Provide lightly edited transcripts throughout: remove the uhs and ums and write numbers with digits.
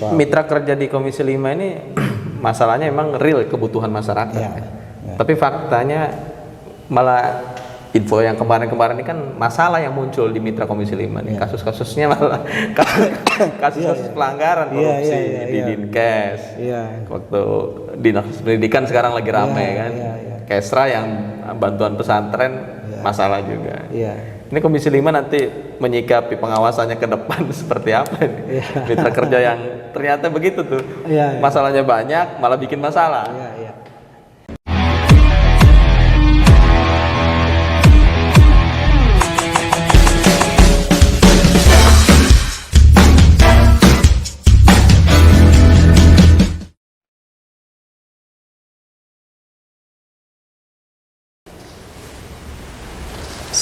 soal mitra kerja di Komisi 5 ini masalahnya emang real kebutuhan masyarakat. Ya. Tapi faktanya malah info yang kemarin-kemarin ini kan masalah yang muncul di mitra Komisi 5 nih. Kasus-kasusnya malah kasus pelanggaran korupsi di Dinkes. Waktu Dinas Pendidikan sekarang lagi rame kan. Kesra yang bantuan pesantren masalah juga. Ini Komisi 5 nanti menyikapi pengawasannya ke depan seperti apa ini? Mitra kerja yang ternyata begitu tuh. Masalahnya banyak malah bikin masalah.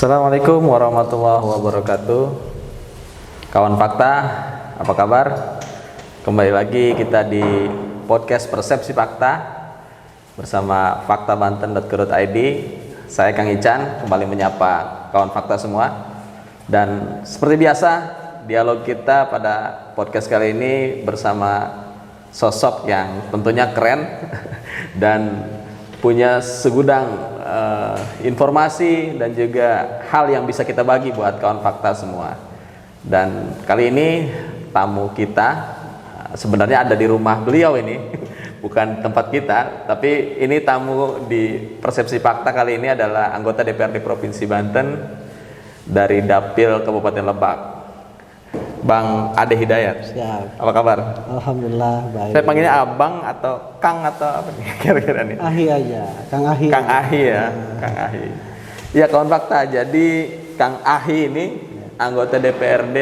Assalamualaikum warahmatullahi wabarakatuh. Kawan Fakta, apa kabar? Kembali lagi kita di podcast Persepsi Fakta bersama faktabanten.co.id. Saya Kang Ican kembali menyapa kawan Fakta semua. Dan seperti biasa, dialog kita pada podcast kali ini bersama sosok yang tentunya keren dan punya segudang informasi dan juga hal yang bisa kita bagi buat kawan Fakta semua. Dan kali ini tamu kita sebenarnya ada di rumah beliau ini, bukan tempat kita, tapi ini tamu di Persepsi Fakta kali ini adalah anggota DPRD Provinsi Banten dari Dapil Kabupaten Lebak, Bang Ade Hidayat. Siap. Apa kabar? Alhamdulillah baik. Saya panggilnya Abang atau Kang atau apa nih kira-kira nih? Ahi aja, Kang Ahi. Kang Ahi ya, Kang Ahi. Ya kawan Fakta, jadi Kang Ahi ini anggota DPRD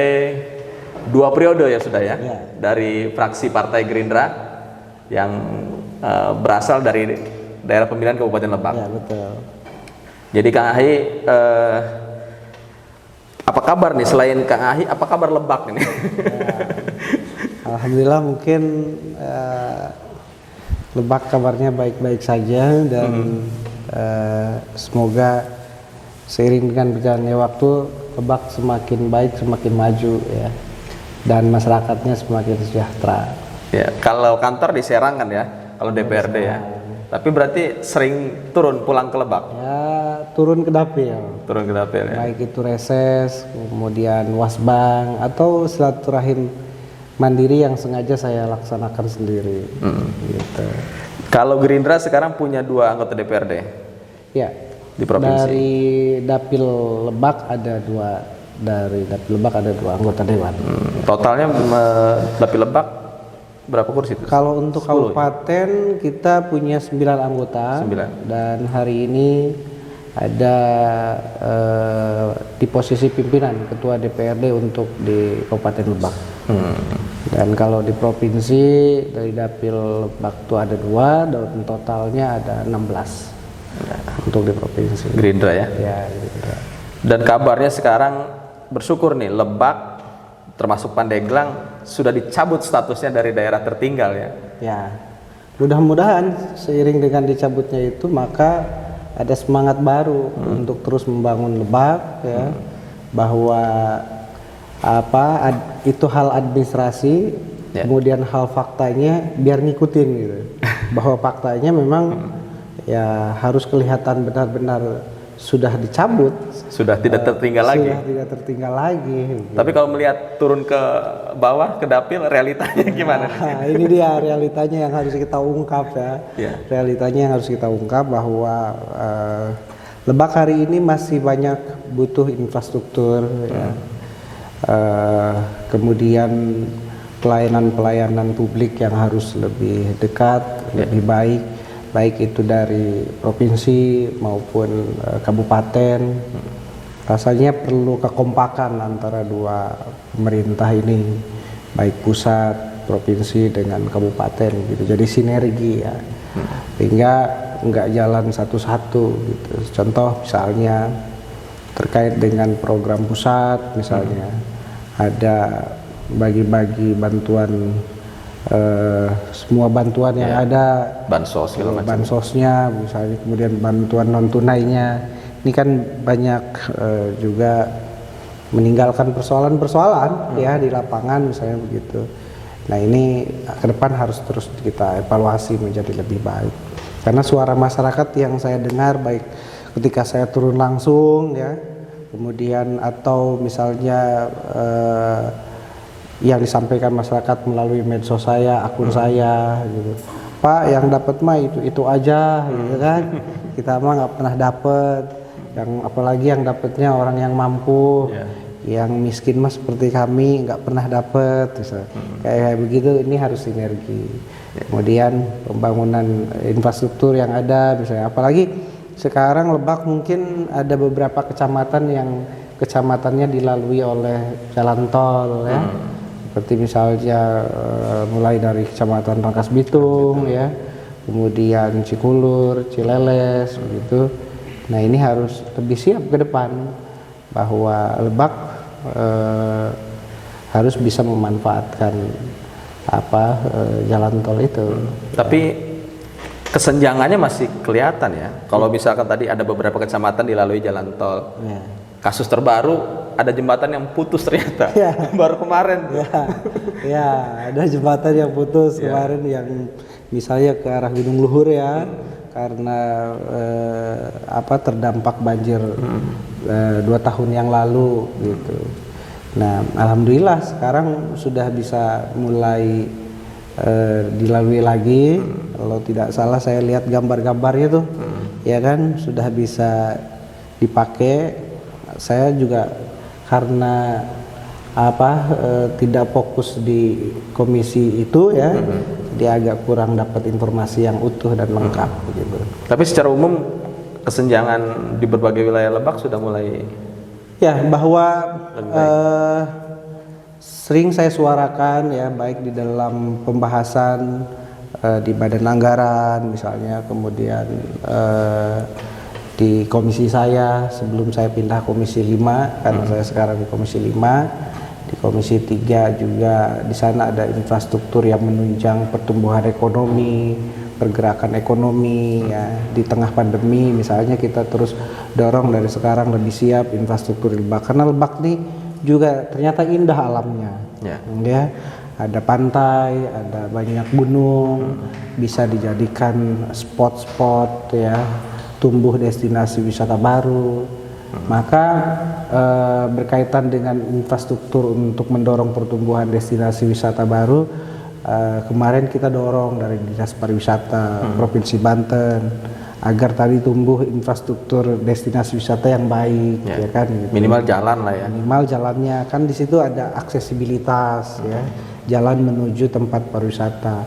2 periode ya sudah ya, dari fraksi Partai Gerindra yang berasal dari daerah pemilihan Kabupaten Lebak. Ya betul. Jadi Kang Ahi, apa kabar nih selain Kang Ahi? Apa kabar Lebak ini? Alhamdulillah mungkin Lebak kabarnya baik-baik saja dan semoga seiring dengan berjalannya waktu Lebak semakin baik, semakin maju ya, dan masyarakatnya semakin sejahtera. Ya, kalau kantor di Serang kan ya, kalau DPRD ya. Tapi berarti sering turun pulang ke Lebak? Ya, turun ke dapil. Turun ke dapil ya. Baik itu reses, kemudian wasbang atau silaturahim mandiri yang sengaja saya laksanakan sendiri. Gitu. Kalau Gerindra sekarang punya 2 anggota DPRD? Ya. Di provinsi. Dari Dapil Lebak ada 2, dari Dapil Lebak ada 2 anggota dewan. Totalnya Dapil Lebak berapa kursi itu? Kalau untuk kabupaten kita punya 9 anggota. 9. Dan hari ini ada di posisi pimpinan ketua DPRD untuk di Kabupaten Lebak. Dan kalau di provinsi dari Dapil Lebak itu ada 2 dan totalnya ada 16 untuk di provinsi. Gerindra ya? Ya, Gerindra. Dan kabarnya sekarang bersyukur nih Lebak termasuk Pandeglang sudah dicabut statusnya dari daerah tertinggal ya? Ya, mudah-mudahan seiring dengan dicabutnya itu maka ada semangat baru untuk terus membangun Lebak ya, bahwa itu hal administrasi, kemudian hal faktanya biar ngikutin gitu. Bahwa faktanya memang ya harus kelihatan benar-benar sudah dicabut, sudah tidak tertinggal lagi. Sudah tidak tertinggal lagi. Tapi kalau melihat turun ke bawah ke dapil, realitanya gimana? Nah, ini dia realitanya yang harus kita ungkap ya. Realitanya yang harus kita ungkap bahwa Lebak hari ini masih banyak butuh infrastruktur, ya. Kemudian pelayanan publik yang harus lebih dekat, lebih baik itu dari provinsi maupun kabupaten. Rasanya perlu kekompakan antara 2 pemerintah ini, baik pusat, provinsi dengan kabupaten gitu. Jadi sinergi ya, sehingga nggak jalan satu-satu gitu. Contoh misalnya terkait dengan program pusat, misalnya ada bagi-bagi bantuan. Semua bantuan yang ada, bansosnya misalnya, kemudian bantuan non tunainya, ini kan banyak juga meninggalkan persoalan-persoalan ya di lapangan misalnya begitu. Nah ini ke depan harus terus kita evaluasi menjadi lebih baik. Karena suara masyarakat yang saya dengar baik ketika saya turun langsung ya, kemudian atau misalnya yang disampaikan masyarakat melalui medsos saya, akun saya gitu. Pak yang dapat mah itu aja gitu kan. Kita mah nggak pernah dapat. Yang apalagi yang dapatnya orang yang mampu. Yang miskin mah seperti kami nggak pernah dapat. Kayak begitu, ini harus sinergi. Kemudian pembangunan infrastruktur yang ada misalnya, apalagi sekarang Lebak mungkin ada beberapa kecamatan yang kecamatannya dilalui oleh jalan tol ya. Seperti misalnya mulai dari Kecamatan Rangkas Bitung ya, kemudian Cikulur, Cileles begitu. Nah ini harus lebih siap ke depan bahwa Lebak harus bisa memanfaatkan jalan tol itu. Tapi kesenjangannya masih kelihatan ya. Kalau misalkan tadi ada beberapa kecamatan dilalui jalan tol. Kasus terbaru ada jembatan yang putus ternyata. Baru kemarin. Ada jembatan yang putus kemarin yang misalnya ke arah Gunung Luhur ya. Karena terdampak banjir 2 tahun yang lalu gitu. Nah, alhamdulillah sekarang sudah bisa mulai dilalui lagi. Kalau tidak salah saya lihat gambar-gambarnya tuh, ya kan sudah bisa dipakai. Saya juga karena tidak fokus di komisi itu ya, dia agak kurang dapat informasi yang utuh dan lengkap gitu. Tapi secara umum kesenjangan di berbagai wilayah Lebak sudah mulai bahwa sering saya suarakan ya, baik di dalam pembahasan di Badan Anggaran misalnya, kemudian di komisi saya sebelum saya pindah komisi 5 karena saya sekarang di komisi 5, di komisi 3 juga di sana ada infrastruktur yang menunjang pertumbuhan ekonomi, pergerakan ekonomi ya di tengah pandemi. Misalnya kita terus dorong dari sekarang lebih siap infrastruktur Lebak, karena Lebak nih juga ternyata indah alamnya ya. Ada pantai, ada banyak gunung, bisa dijadikan spot-spot ya, tumbuh destinasi wisata baru. Maka berkaitan dengan infrastruktur untuk mendorong pertumbuhan destinasi wisata baru, kemarin kita dorong dari Dinas Pariwisata Provinsi Banten agar tadi tumbuh infrastruktur destinasi wisata yang baik ya kan gitu. Minimal jalan lah ya. Minimal jalannya kan, di situ ada aksesibilitas ya, jalan menuju tempat pariwisata.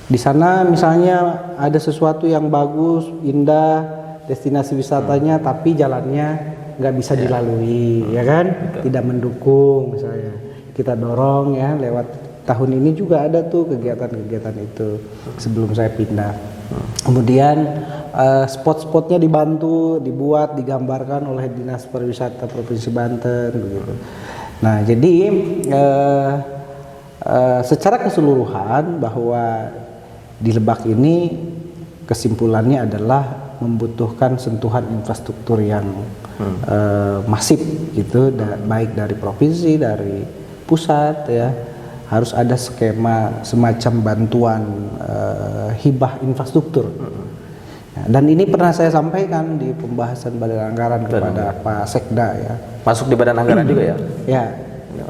Di sana misalnya ada sesuatu yang bagus, indah, destinasi wisatanya, tapi jalannya nggak bisa dilalui, ya kan? Tidak mendukung misalnya. Kita dorong ya, lewat tahun ini juga ada tuh kegiatan-kegiatan itu sebelum saya pindah. Kemudian spot-spotnya dibantu, dibuat, digambarkan oleh Dinas Pariwisata Provinsi Banten begitu. Nah, jadi secara keseluruhan bahwa di Lebak ini kesimpulannya adalah membutuhkan sentuhan infrastruktur yang masif gitu, baik dari provinsi, dari pusat ya. Harus ada skema semacam bantuan hibah infrastruktur. Dan ini pernah saya sampaikan di pembahasan Badan Anggaran kepada Pak Sekda ya. Masuk di Badan Anggaran juga ya? Ya,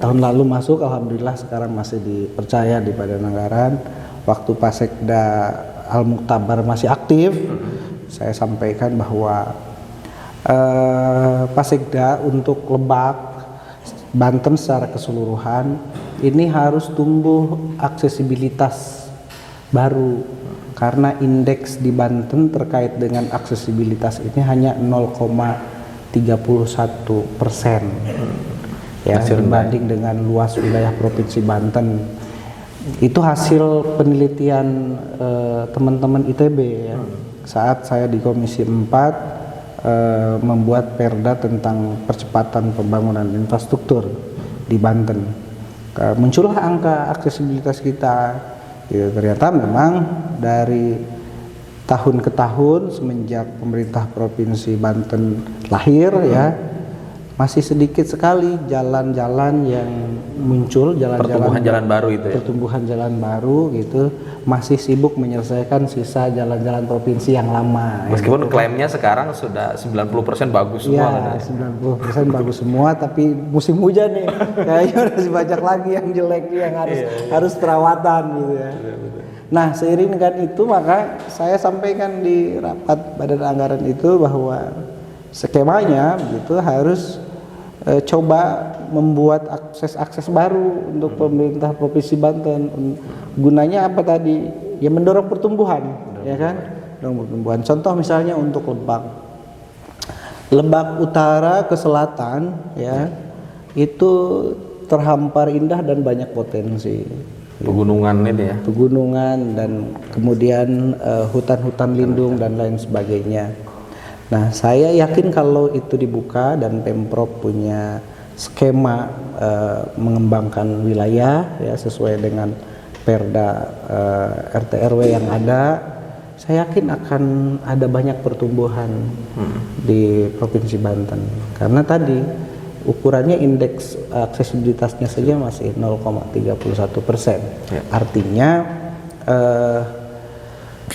tahun lalu masuk, alhamdulillah sekarang masih dipercaya di Badan Anggaran. Waktu Pak Sekda Al-Muktabar masih aktif, saya sampaikan bahwa Pak Sekda untuk Lebak, Banten secara keseluruhan ini harus tumbuh aksesibilitas baru, karena indeks di Banten terkait dengan aksesibilitas ini hanya 0,31% ya, dibanding dengan luas wilayah Provinsi Banten. Itu hasil penelitian teman-teman ITB ya. Saat saya di Komisi 4 membuat perda tentang percepatan pembangunan infrastruktur di Banten. Muncullah angka aksesibilitas kita. Gitu. Ternyata memang dari tahun ke tahun semenjak pemerintah Provinsi Banten lahir ya, masih sedikit sekali jalan-jalan yang muncul, Pertumbuhan jalan baru itu ya. pertumbuhan jalan baru gitu, masih sibuk menyelesaikan sisa jalan-jalan provinsi yang lama. Meskipun klaimnya sekarang sudah 90% bagus semua kan. Iya, 90% bagus semua, tapi musim hujan nih, kayaknya masih banyak lagi yang jelek yang harus perawatan gitu ya. Nah, seiring dengan itu maka saya sampaikan di rapat badan anggaran itu bahwa skemanya gitu harus coba membuat akses baru untuk pemerintah Provinsi Banten. Gunanya apa tadi? Ya mendorong pertumbuhan, ya kan? Mendorong pertumbuhan. Contoh misalnya untuk Lebak Utara ke selatan, ya, itu terhampar indah dan banyak potensi. Pegunungan ini ya. Pegunungan dan kemudian hutan-hutan lindung dan lain sebagainya. Nah, saya yakin kalau itu dibuka dan Pemprov punya skema mengembangkan wilayah ya sesuai dengan Perda RT RW yang ada, saya yakin akan ada banyak pertumbuhan di Provinsi Banten. Karena tadi ukurannya indeks aksesibilitasnya saja masih 0,31%. Ya. Artinya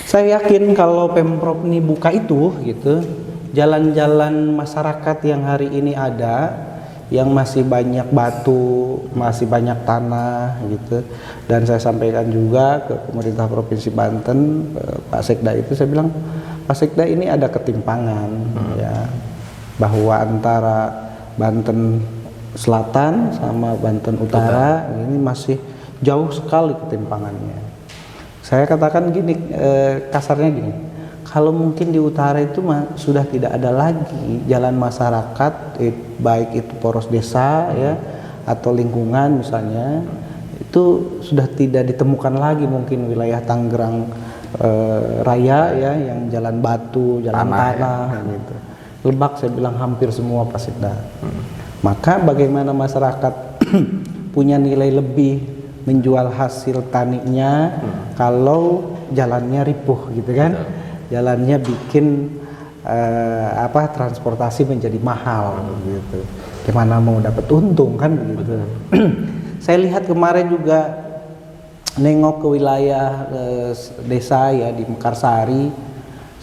saya yakin kalau Pemprov ini buka itu gitu, jalan-jalan masyarakat yang hari ini ada, yang masih banyak batu, masih banyak tanah gitu. Dan saya sampaikan juga ke pemerintah Provinsi Banten, Pak Sekda itu saya bilang, Pak Sekda ini ada ketimpangan ya, bahwa antara Banten Selatan sama Banten Utara ini masih jauh sekali ketimpangannya. Saya katakan gini, kasarnya gini, kalau mungkin di utara itu sudah tidak ada lagi jalan masyarakat, baik itu poros desa ya atau lingkungan misalnya, itu sudah tidak ditemukan lagi mungkin wilayah Tangerang Raya ya, yang jalan batu, jalan tanah ya. Gitu. Lebak saya bilang hampir semua Pak Sekda. Maka bagaimana masyarakat punya nilai lebih menjual hasil taninya kalau jalannya ripuh gitu kan, jalannya bikin transportasi menjadi mahal gitu, gimana mau dapat untung kan begitu. Saya lihat kemarin juga nengok ke wilayah desa ya di Mekarsari,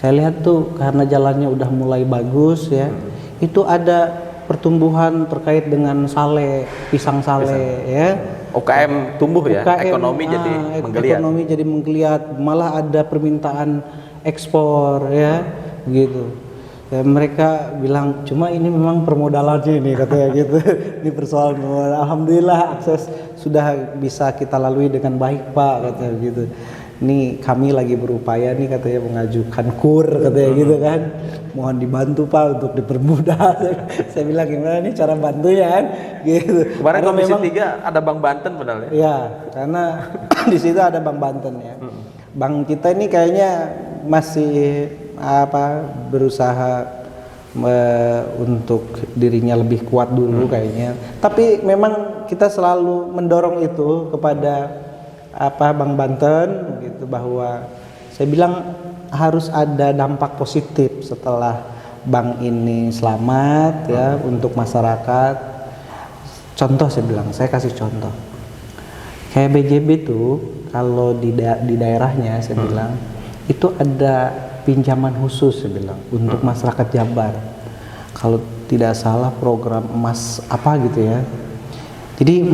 saya lihat tuh karena jalannya udah mulai bagus ya, itu ada pertumbuhan terkait dengan sale, pisang sale ya. UKM tumbuh ya, ekonomi jadi menggeliat. Ekonomi jadi menggeliat, malah ada permintaan ekspor ya, gitu. Ya, mereka bilang cuma ini memang permodalannya ini katanya gitu. Ini persoalan permodalan. Alhamdulillah akses sudah bisa kita lalui dengan baik Pak katanya gitu. Ini kami lagi berupaya nih katanya mengajukan KUR katanya gitu kan. Mohon dibantu Pak untuk dipermudah. Saya bilang gimana nih cara bantunya kan gitu. Kemarin karena Komisi 3 ada Bank Banten padahal ya. Iya, karena di situ ada Bank Banten ya. Bank kita ini kayaknya masih berusaha untuk dirinya lebih kuat dulu kayaknya. Tapi memang kita selalu mendorong itu kepada Bank Banten gitu, bahwa saya bilang harus ada dampak positif setelah bank ini selamat ya untuk masyarakat. Contoh saya bilang, saya kasih contoh. Kayak BJB tuh kalau di daerahnya saya bilang itu ada pinjaman khusus saya bilang untuk masyarakat Jabar. Kalau tidak salah program emas apa gitu ya. Jadi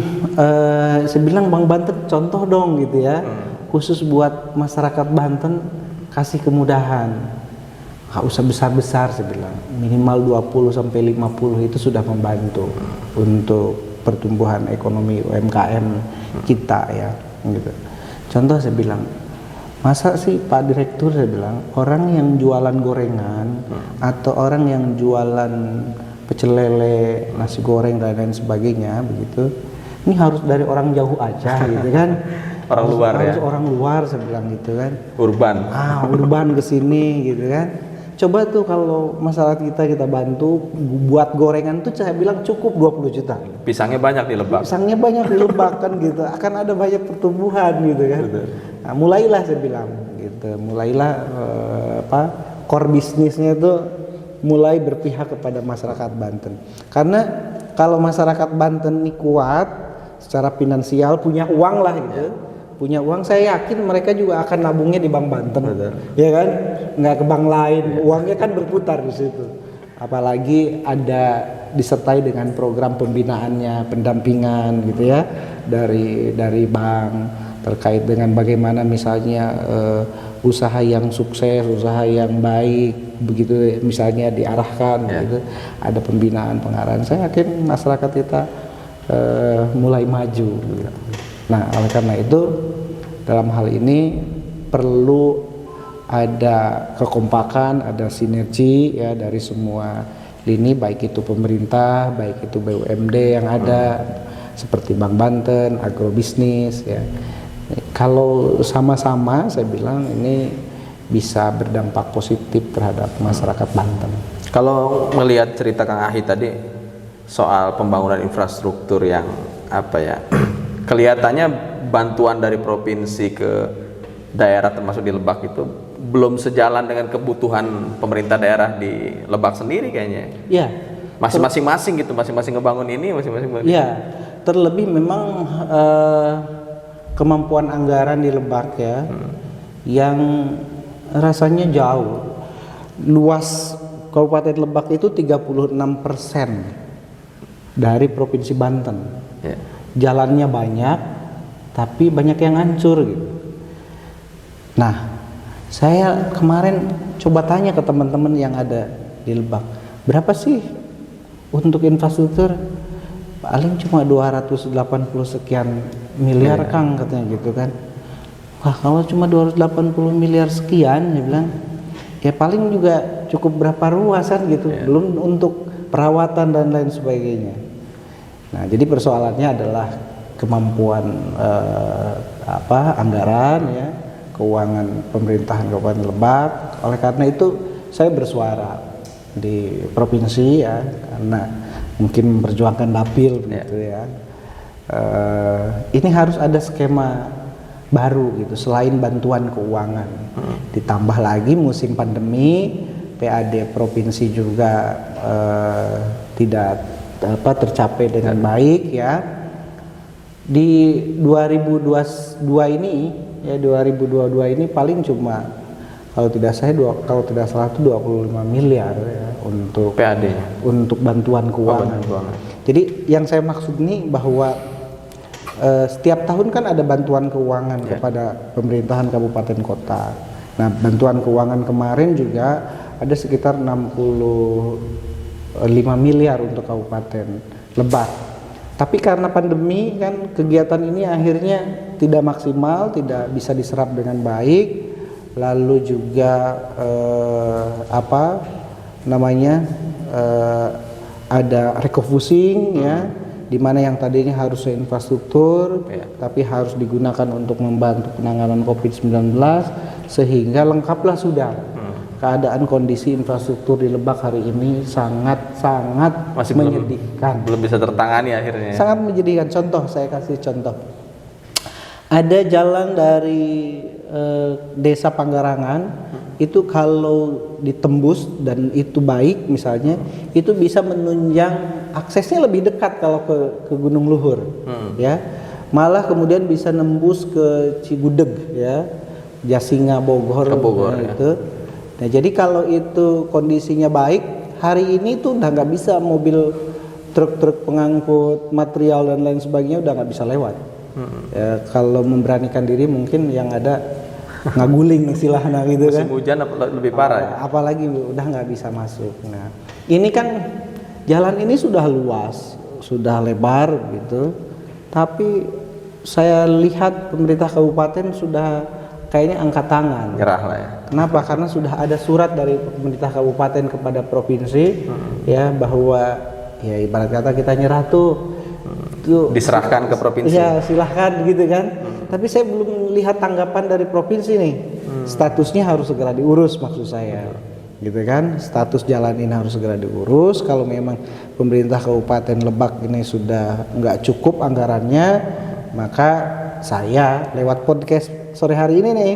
saya bilang Bank Banten contoh dong gitu ya, khusus buat masyarakat Banten kasih kemudahan. Nggak usah besar-besar saya bilang, minimal 20-50 itu sudah membantu untuk pertumbuhan ekonomi UMKM kita ya. Gitu. Contoh saya bilang, masa sih Pak Direktur saya bilang orang yang jualan gorengan atau orang yang jualan pecel lele, nasi goreng dan lain sebagainya begitu. Ini harus dari orang jauh aja gitu kan. Orang luar ya. Orang luar saya bilang gitu kan. Urban. Urban ke sini gitu kan. Coba tuh kalau masyarakat kita bantu buat gorengan tuh saya bilang cukup 20 juta. Pisangnya banyak di Lebak. Pisangnya banyak di Lebak kan gitu. Akan ada banyak pertumbuhan gitu kan. Nah, mulailah saya bilang gitu. Mulailah core bisnisnya itu mulai berpihak kepada masyarakat Banten. Karena kalau masyarakat Banten ini kuat secara finansial, punya uang lah gitu, punya uang, saya yakin mereka juga akan nabungnya di Bank Banten, ya kan, nggak ke bank lain, uangnya kan berputar di situ. Apalagi ada disertai dengan program pembinaannya, pendampingan gitu ya dari bank terkait dengan bagaimana misalnya usaha yang sukses, usaha yang baik begitu misalnya diarahkan gitu, ada pembinaan pengarahan. Saya yakin masyarakat kita mulai maju gitu. Nah, oleh karena itu dalam hal ini perlu ada kekompakan, ada sinergi ya dari semua lini, baik itu pemerintah, baik itu BUMD yang ada seperti Bank Banten, agrobisnis ya. Kalau sama-sama saya bilang ini bisa berdampak positif terhadap masyarakat Banten. Kalau melihat cerita Kang Ahi tadi soal pembangunan infrastruktur yang apa ya, kelihatannya bantuan dari provinsi ke daerah termasuk di Lebak itu belum sejalan dengan kebutuhan pemerintah daerah di Lebak sendiri kayaknya. Iya. Masing-masing gitu, masing-masing ngebangun ini, masing-masing. Iya. Terlebih memang kemampuan anggaran di Lebak ya, yang rasanya jauh. Luas Kabupaten Lebak itu 36% dari Provinsi Banten. Ya. Jalannya banyak, tapi banyak yang hancur gitu. Nah, saya kemarin coba tanya ke teman-teman yang ada di Lebak, berapa sih untuk infrastruktur? Paling cuma 280 sekian miliar Kang, katanya gitu kan. Wah, kalau cuma 280 miliar sekian, dia bilang, ya paling juga cukup berapa ruasan gitu, belum untuk perawatan dan lain sebagainya. Nah, jadi persoalannya adalah kemampuan anggaran ya, keuangan pemerintahan Kabupaten Lebak. Oleh karena itu saya bersuara di provinsi ya, karena mungkin memperjuangkan dapil gitu ya. Ini harus ada skema baru gitu, selain bantuan keuangan. Ditambah lagi musim pandemi, PAD provinsi juga tidak tercapai dengan baik ya. Di 2022 ini paling cuma kalau tidak salah itu 25 miliar ya, untuk PAD, untuk bantuan keuangan. Jadi yang saya maksud ini bahwa setiap tahun kan ada bantuan keuangan kepada pemerintahan kabupaten kota. Nah, bantuan keuangan kemarin juga ada sekitar 65 miliar untuk Kabupaten Lebak. Tapi karena pandemi kan kegiatan ini akhirnya tidak maksimal, tidak bisa diserap dengan baik. Lalu juga ada refocusing ya, di mana yang tadinya harusnya infrastruktur tapi harus digunakan untuk membantu penanganan COVID-19, sehingga lengkaplah sudah. Keadaan kondisi infrastruktur di Lebak hari ini sangat masih menyedihkan. Belum bisa tertangani akhirnya. Sangat menyedihkan. Contoh, saya kasih contoh. Ada jalan dari Desa Panggarangan itu kalau ditembus dan itu baik misalnya, itu bisa menunjang aksesnya lebih dekat kalau ke Gunung Luhur, ya. Malah kemudian bisa nembus ke Cigudeg ya, Jasinga Bogor, ya. Itu. Nah, jadi kalau itu kondisinya baik, hari ini tuh udah nggak bisa mobil truk-truk pengangkut material dan lain sebagainya udah nggak bisa lewat. Ya, kalau memberanikan diri mungkin yang ada ngaguling istilahnya gitu kan. Musim hujan lebih parah ya? Apalagi udah nggak bisa masuk. Nah, ini kan jalan ini sudah luas, sudah lebar gitu, tapi saya lihat pemerintah kabupaten sudah kayaknya angkat tangan. Nyerah lah ya. Kenapa? Karena sudah ada surat dari pemerintah kabupaten kepada provinsi ya, bahwa ya ibarat kata kita nyerah tuh diserahkan ke provinsi. Ya silahkan gitu kan. Tapi saya belum lihat tanggapan dari provinsi nih. Statusnya harus segera diurus maksud saya. Gitu kan. Status jalan ini harus segera diurus. Kalau memang pemerintah Kabupaten Lebak ini sudah nggak cukup anggarannya, maka saya lewat podcast sore hari ini nih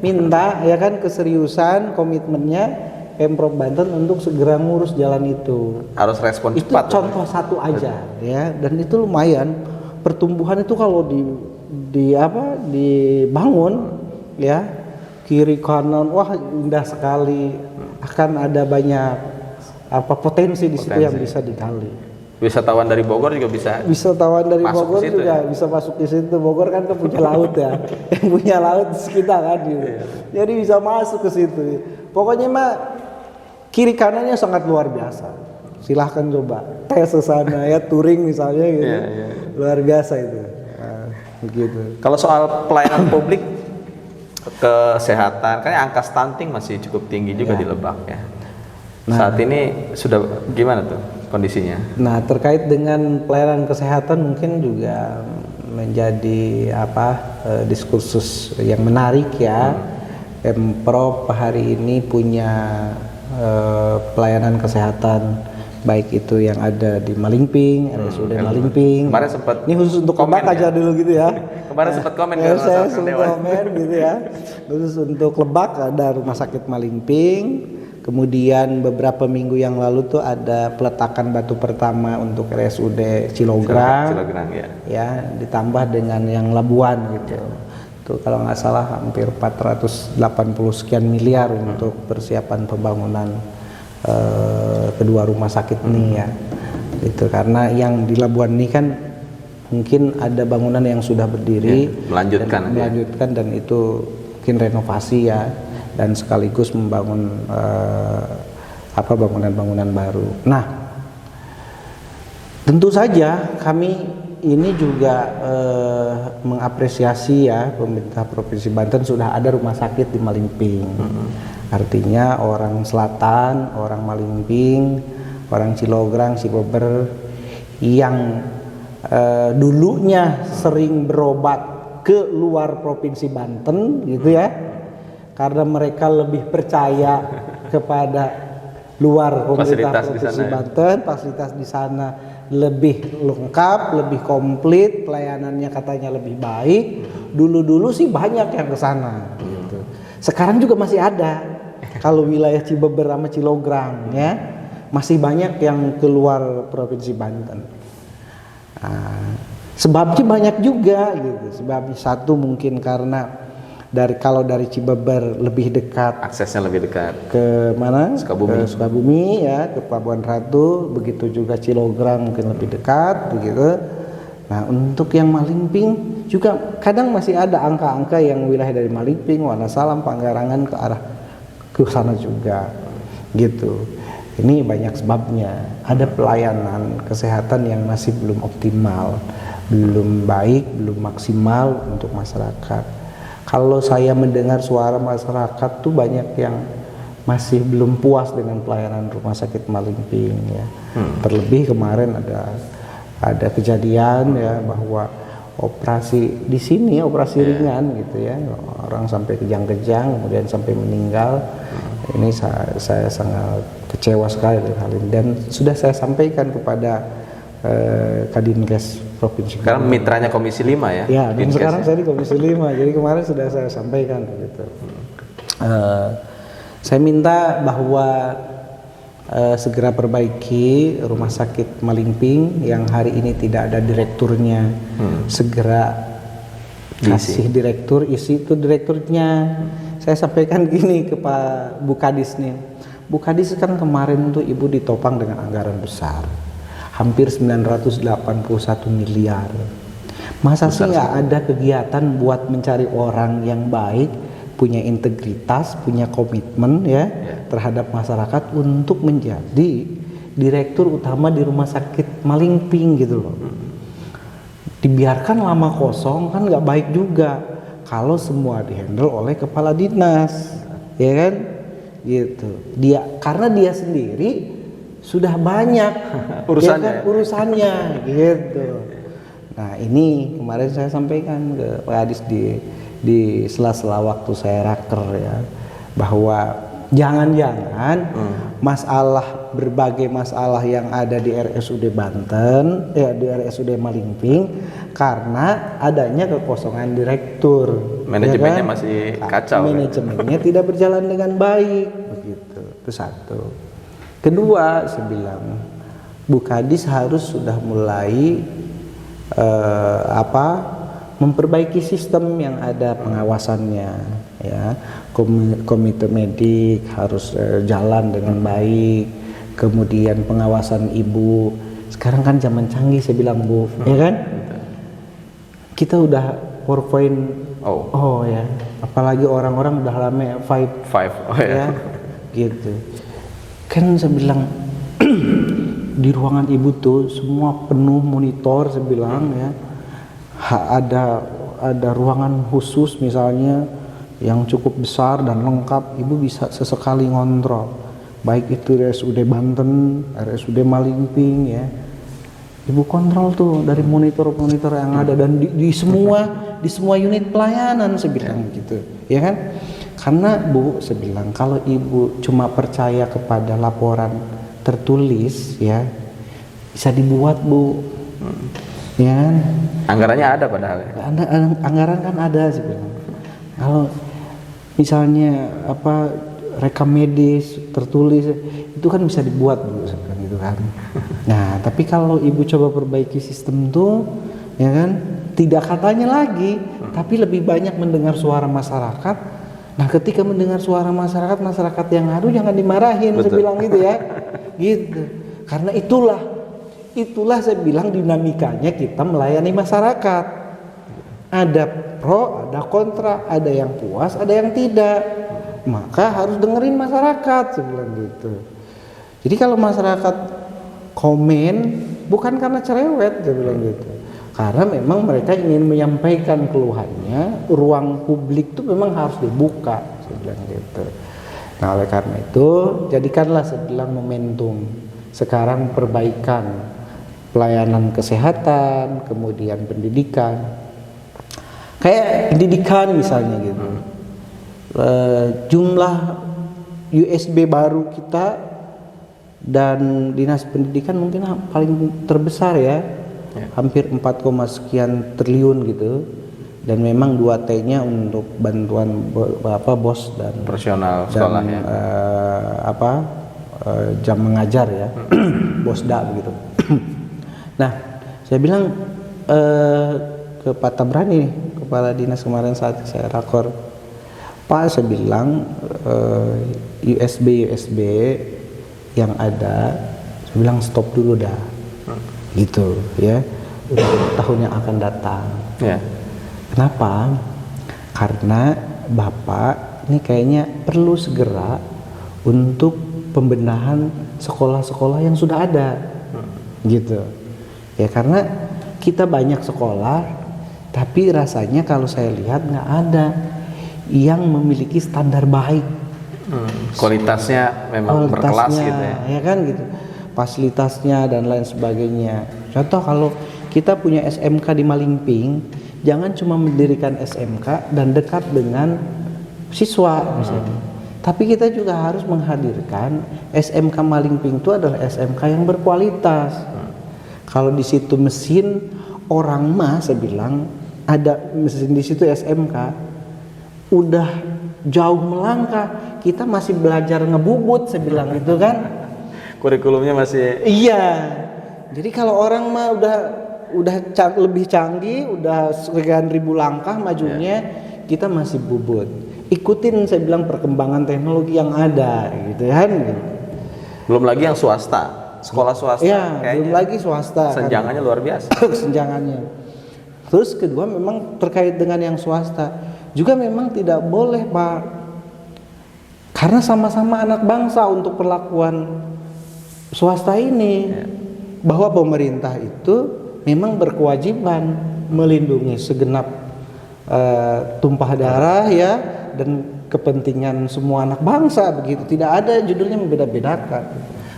minta ya kan keseriusan, komitmennya Pemprov Banten untuk segera ngurus jalan itu. Harus respon Itu cepat. contoh satu aja ya, dan itu lumayan pertumbuhan itu kalau dibangun ya, kiri kanan wah indah sekali, akan ada banyak potensi di situ yang bisa digali. Wisatawan dari Bogor juga bisa. Wisatawan dari masuk Bogor ke situ, juga ya? bisa masuk ke situ. Bogor kan punya laut ya, yang punya laut kita kan gitu. Jadi bisa masuk ke situ. Pokoknya mah kiri kanannya sangat luar biasa. Silahkan coba tes ke sana ya, touring misalnya gitu. Luar biasa itu. Nah, begitu. Kalau soal pelayanan publik, kesehatan, kan angka stunting masih cukup tinggi juga di Lebak ya. Saat ini sudah gimana tuh kondisinya? Nah, terkait dengan pelayanan kesehatan mungkin juga menjadi diskursus yang menarik ya. Pemprov hari ini punya pelayanan kesehatan baik itu yang ada di Malingping, RSUD Malingping. Kemarin sempat ini khusus untuk Lebak aja dulu gitu ya. Kemarin sempat komen ya, saya sempat komen gitu ya. Khusus untuk Lebak ada Rumah Sakit Malingping. Kemudian beberapa minggu yang lalu tuh ada peletakan batu pertama untuk RSUD Cilograng ya, ditambah dengan yang Labuan gitu. Tuh kalau nggak salah hampir 480 sekian miliar untuk persiapan pembangunan kedua rumah sakit ini ya. Itu karena yang di Labuan ini kan mungkin ada bangunan yang sudah berdiri, melanjutkan dan itu mungkin renovasi ya, dan sekaligus membangun bangunan-bangunan baru. Nah, tentu saja kami ini juga mengapresiasi ya, pemerintah Provinsi Banten sudah ada rumah sakit di Malingping. Artinya orang selatan, orang Malingping, orang Cilograng, Cibeber yang dulunya sering berobat ke luar Provinsi Banten gitu ya, karena mereka lebih percaya kepada luar pemerintah Provinsi Banten, fasilitas di sana lebih lengkap, lebih komplit, pelayanannya katanya lebih baik. Dulu sih banyak yang ke sana gitu. Sekarang juga masih ada. Kalau wilayah Cibeber sama Cilograng ya, masih banyak yang keluar Provinsi Banten. Sebabnya banyak juga gitu. Sebabnya satu mungkin karena kalau dari Cibeber lebih dekat, aksesnya lebih dekat ke mana? Sukabumi. Ke Sukabumi ya, ke Pelabuhan Ratu, begitu juga Cilograng mungkin lebih dekat begitu. Nah, untuk yang Malingping juga kadang masih ada angka-angka yang wilayah dari Malingping, Wonosalam, Panggarangan ke arah ke sana juga gitu. Ini banyak sebabnya. Ada pelayanan kesehatan yang masih belum optimal, belum baik, belum maksimal untuk masyarakat. Kalau saya mendengar suara masyarakat tuh banyak yang masih belum puas dengan pelayanan rumah sakit Malingping ya. Terlebih kemarin ada kejadian ya bahwa operasi di sini ringan gitu ya, orang sampai kejang-kejang kemudian sampai meninggal. Ini saya sangat kecewa sekali dengan hal ini, dan sudah saya sampaikan kepada Kadinkes Provinsi. Sekarang mitranya Komisi 5 ya? Ya, dan sekarang saya di Komisi 5, jadi kemarin sudah saya sampaikan gitu. Saya minta bahwa segera perbaiki rumah sakit Malingping yang hari ini tidak ada direkturnya, segera kasih direktur, isi itu direkturnya. Saya sampaikan gini ke Pak Bu Kadis nih, Bu Kadis kan kemarin tuh Ibu ditopang dengan anggaran besar, hampir 981 miliar. Masa sih nggak ada kegiatan buat mencari orang yang baik, punya integritas, punya komitmen ya terhadap masyarakat untuk menjadi direktur utama di rumah sakit Malingping gitu loh. Dibiarkan lama kosong kan nggak baik juga kalau semua dihandle oleh kepala dinas, ya kan? Gitu. Karena dia sendiri sudah banyak urusannya gitu. Nah, ini kemarin saya sampaikan ke Pak Adis di sela-sela waktu saya raker ya, bahwa jangan-jangan berbagai masalah yang ada di RSUD Banten di RSUD Malingping karena adanya kekosongan direktur, manajemennya masih kacau, manajemennya tidak berjalan dengan baik begitu. Itu satu. Kedua, saya bilang Bu Kadis harus sudah mulai memperbaiki sistem yang ada pengawasannya, ya. Komite medik harus jalan dengan baik, kemudian pengawasan ibu. Sekarang kan zaman canggih, saya bilang Bu, ya kan? Kita udah 4.0, ya, apalagi orang-orang udah lama 5, ya, gitu. Kan saya bilang di ruangan ibu tuh semua penuh monitor, saya bilang, ya. Ada ruangan khusus misalnya yang cukup besar dan lengkap, ibu bisa sesekali ngontrol, baik itu RSUD Banten, RSUD Malingping, ya. Ibu kontrol tuh dari monitor-monitor yang ada dan di semua unit pelayanan, saya bilang gitu, ya kan? Karena Bu, saya bilang kalau ibu cuma percaya kepada laporan tertulis, ya, bisa dibuat Bu, ya kan? Anggarannya ada padahal. Anggaran kan ada sih bilang. Kalau misalnya rekam medis tertulis itu kan bisa dibuat Bu, seperti itu kan. Nah, tapi kalau ibu coba perbaiki sistem tuh, ya kan, tidak katanya lagi, tapi lebih banyak mendengar suara masyarakat. Nah, ketika mendengar suara masyarakat yang ngadu jangan dimarahin, saya bilang gitu, ya. Gitu. Karena itulah saya bilang dinamikanya kita melayani masyarakat. Ada pro, ada kontra, ada yang puas, ada yang tidak. Maka harus dengerin masyarakat, saya bilang gitu. Jadi kalau masyarakat komen bukan karena cerewet, saya bilang gitu. Karena memang mereka ingin menyampaikan keluhannya, ruang publik itu memang harus dibuka, saya bilang gitu. Nah, oleh karena itu jadikanlah, saya bilang, momentum sekarang perbaikan pelayanan kesehatan, kemudian pendidikan. Kayak pendidikan misalnya gitu. Jumlah USB baru kita dan dinas pendidikan mungkin paling terbesar, ya. Hampir 4, sekian triliun gitu. Dan memang 2T-nya untuk bantuan BOS dan personal sekolahnya. Jam mengajar, ya. BOSDA begitu. Nah, saya bilang ke Pak Tabrani, kepala dinas kemarin saat saya rakor, Pak, saya bilang USB yang ada, saya bilang stop dulu dah, gitu, ya, untuk tahun yang akan datang. Ya. Kenapa? Karena Bapak ini kayaknya perlu segera untuk pembenahan sekolah-sekolah yang sudah ada, gitu. Ya, karena kita banyak sekolah, tapi rasanya kalau saya lihat nggak ada yang memiliki standar baik. Kualitasnya memang berkelas gitu, ya kan gitu. Fasilitasnya dan lain sebagainya. Contoh kalau kita punya SMK di Malingping, jangan cuma mendirikan SMK dan dekat dengan siswa misalnya. Tapi kita juga harus menghadirkan SMK Malingping itu adalah SMK yang berkualitas. Kalau di situ mesin orang mah, saya bilang ada mesin di situ SMK udah jauh melangkah, kita masih belajar ngebubut, saya bilang gitu kan. Kurikulumnya masih. Iya. Jadi kalau orang mah udah lebih canggih, udah sekian ribu langkah majunya, kita masih bubut. Ikutin, saya bilang, perkembangan teknologi yang ada, gitu kan. Belum lagi yang swasta. Sekolah swasta, ya, belum lagi swasta. Senjangannya kan luar biasa. Senjangannya. Terus kedua, memang terkait dengan yang swasta juga memang tidak boleh, Pak, karena sama-sama anak bangsa untuk perlakuan swasta ini, bahwa pemerintah itu memang berkewajiban melindungi segenap tumpah darah, ya, dan kepentingan semua anak bangsa, begitu. Tidak ada judulnya membeda-bedakan.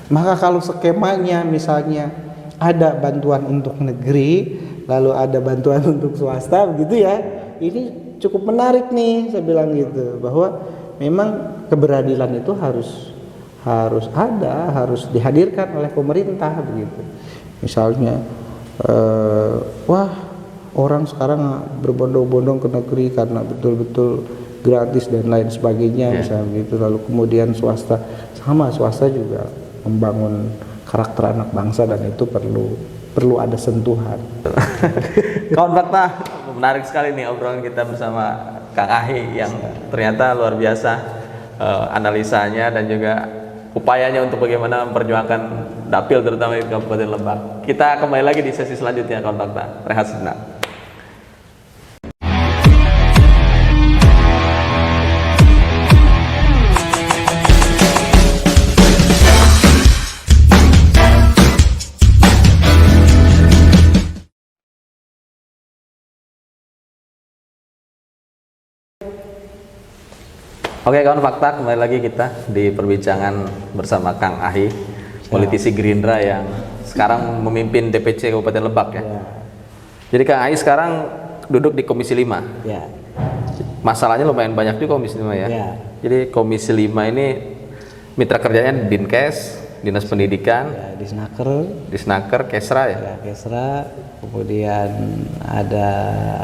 Maka kalau skemanya misalnya ada bantuan untuk negeri, lalu ada bantuan untuk swasta, begitu, ya, ini cukup menarik nih, saya bilang gitu, bahwa memang keberadilan itu harus ada, harus dihadirkan oleh pemerintah, begitu. Misalnya orang sekarang berbondong-bondong ke negeri karena betul-betul gratis dan lain sebagainya misalnya gitu. Lalu kemudian swasta juga membangun karakter anak bangsa dan itu perlu ada sentuhan. Kawan Fakta, menarik sekali nih obrolan kita bersama Kang Ahi yang ternyata luar biasa analisanya dan juga upayanya untuk bagaimana memperjuangkan dapil terutama di Kabupaten Lebak. Kita kembali lagi di sesi selanjutnya kawan Fakta. Rehat sejenak. Oke kawan Fakta, kembali lagi kita di perbincangan bersama Kang Ahi, politisi Gerindra yang sekarang memimpin DPC Kabupaten Lebak ya. Jadi Kang Ahi sekarang duduk di Komisi 5. Ya. Masalahnya lumayan banyak juga Komisi 5 ya. Jadi Komisi 5 ini mitra kerjanya Dinkes, Dinas Pendidikan, Disnaker, Kesra ya. Kesra, kemudian ada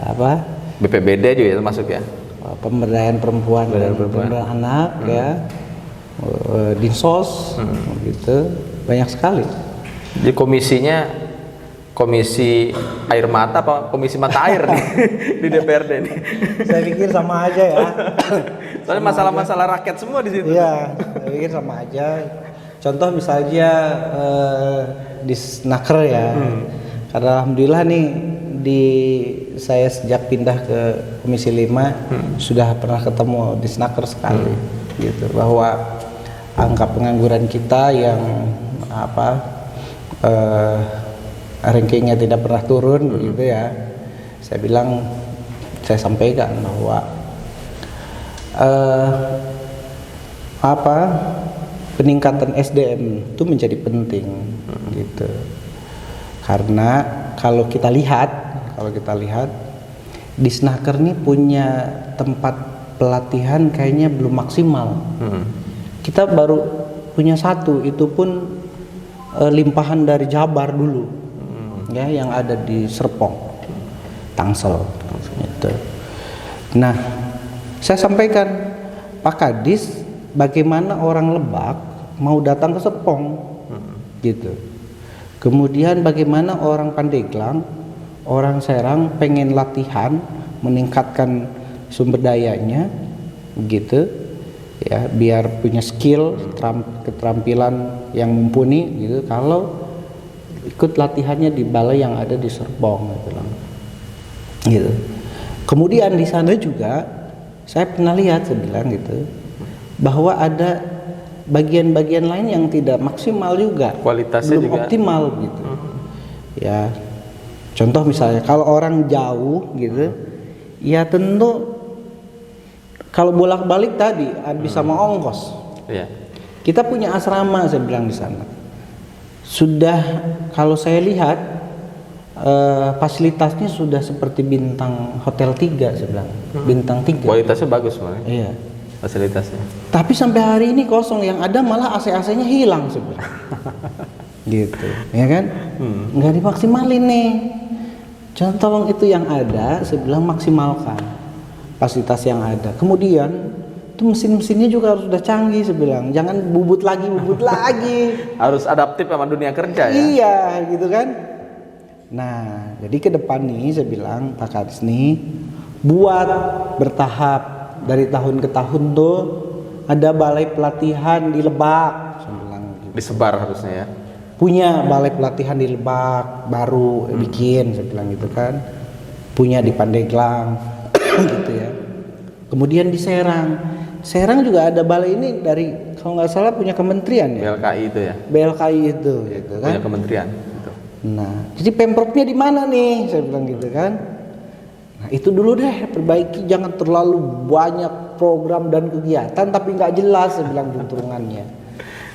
apa? BPBD juga ya termasuk ya. Pemberdayaan perempuan dan pemberdayaan anak ya, Dinsos gitu, banyak sekali. Jadi komisinya komisi air mata apa komisi mata air nih di DPRD nih? Saya pikir sama aja ya. Soalnya masalah-masalah rakyat semua di situ. Iya, saya pikir sama aja. Contoh misalnya di Snaker ya, karena alhamdulillah nih saya sejak pindah ke Komisi 5 sudah pernah ketemu di Snaker sekali gitu, bahwa angka pengangguran kita yang rankingnya tidak pernah turun gitu ya. Saya sampaikan bahwa peningkatan SDM itu menjadi penting gitu. Karena kalau kita lihat di Snaker ini punya tempat pelatihan kayaknya belum maksimal. Kita baru punya satu, itu pun limpahan dari Jabar dulu, ya, yang ada di Serpong, Tangsel. Gitu. Nah, saya sampaikan Pak Kadis, bagaimana orang Lebak mau datang ke Serpong, gitu. Kemudian bagaimana orang Pandeglang, orang Serang pengen latihan meningkatkan sumber dayanya gitu ya, biar punya skill keterampilan yang mumpuni gitu, kalau ikut latihannya di balai yang ada di Serpong gitu. Kemudian di sana juga saya pernah lihat, saya bilang gitu, bahwa ada bagian-bagian lain yang tidak maksimal juga, kualitasnya belum juga optimal gitu. Ya, contoh misalnya kalau orang jauh gitu, ya tentu kalau bolak-balik tadi bisa mau ongkos. Kita punya asrama, saya bilang di sana. Sudah, kalau saya lihat fasilitasnya sudah seperti bintang hotel 3, saya bilang. Bintang 3. Kualitasnya bagus malah. Iya. Fasilitasnya. Tapi sampai hari ini kosong, yang ada malah AC-AC-nya hilang sebenarnya. Gitu, ya kan? Nggak dimaksimalin nih. Contoh itu yang ada, saya bilang maksimalkan fasilitas yang ada. Kemudian itu mesin-mesinnya juga harus sudah canggih, saya bilang. Jangan bubut lagi. Harus adaptif sama dunia kerja ya. Iya, gitu kan? Nah, jadi ke depan nih saya bilang Pak Kadis nih buat bertahap. Dari tahun ke tahun tuh ada balai pelatihan di Lebak, saya bilang gitu. Disebar harusnya ya. Punya balai pelatihan di Lebak baru bikin, saya bilang gitu kan. Punya di Pandeglang gitu ya. Kemudian di Serang juga ada balai ini dari, kalau nggak salah punya kementerian ya. BLKI itu ya. BLKI itu gitu kan. Punya kementerian gitu. Nah, jadi Pemprovnya di mana nih? Saya bilang gitu kan. Nah, itu dulu deh, perbaiki, jangan terlalu banyak program dan kegiatan tapi nggak jelas, saya bilang juntrungannya.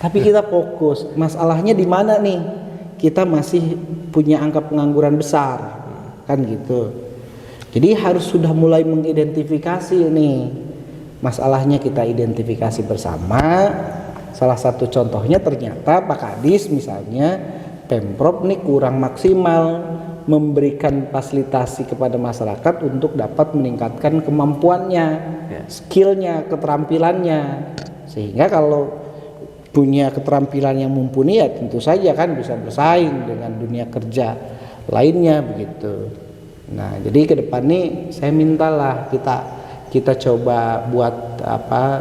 Tapi kita fokus, masalahnya di mana nih? Kita masih punya angka pengangguran besar, kan gitu. Jadi harus sudah mulai mengidentifikasi nih, masalahnya kita identifikasi bersama. Salah satu contohnya ternyata Pak Kadis misalnya, Pemprov nih kurang maksimal memberikan fasilitasi kepada masyarakat untuk dapat meningkatkan kemampuannya, skillnya, keterampilannya, sehingga kalau punya keterampilan yang mumpuni ya tentu saja kan bisa bersaing dengan dunia kerja lainnya begitu. Nah jadi ke depan nih saya mintalah kita coba buat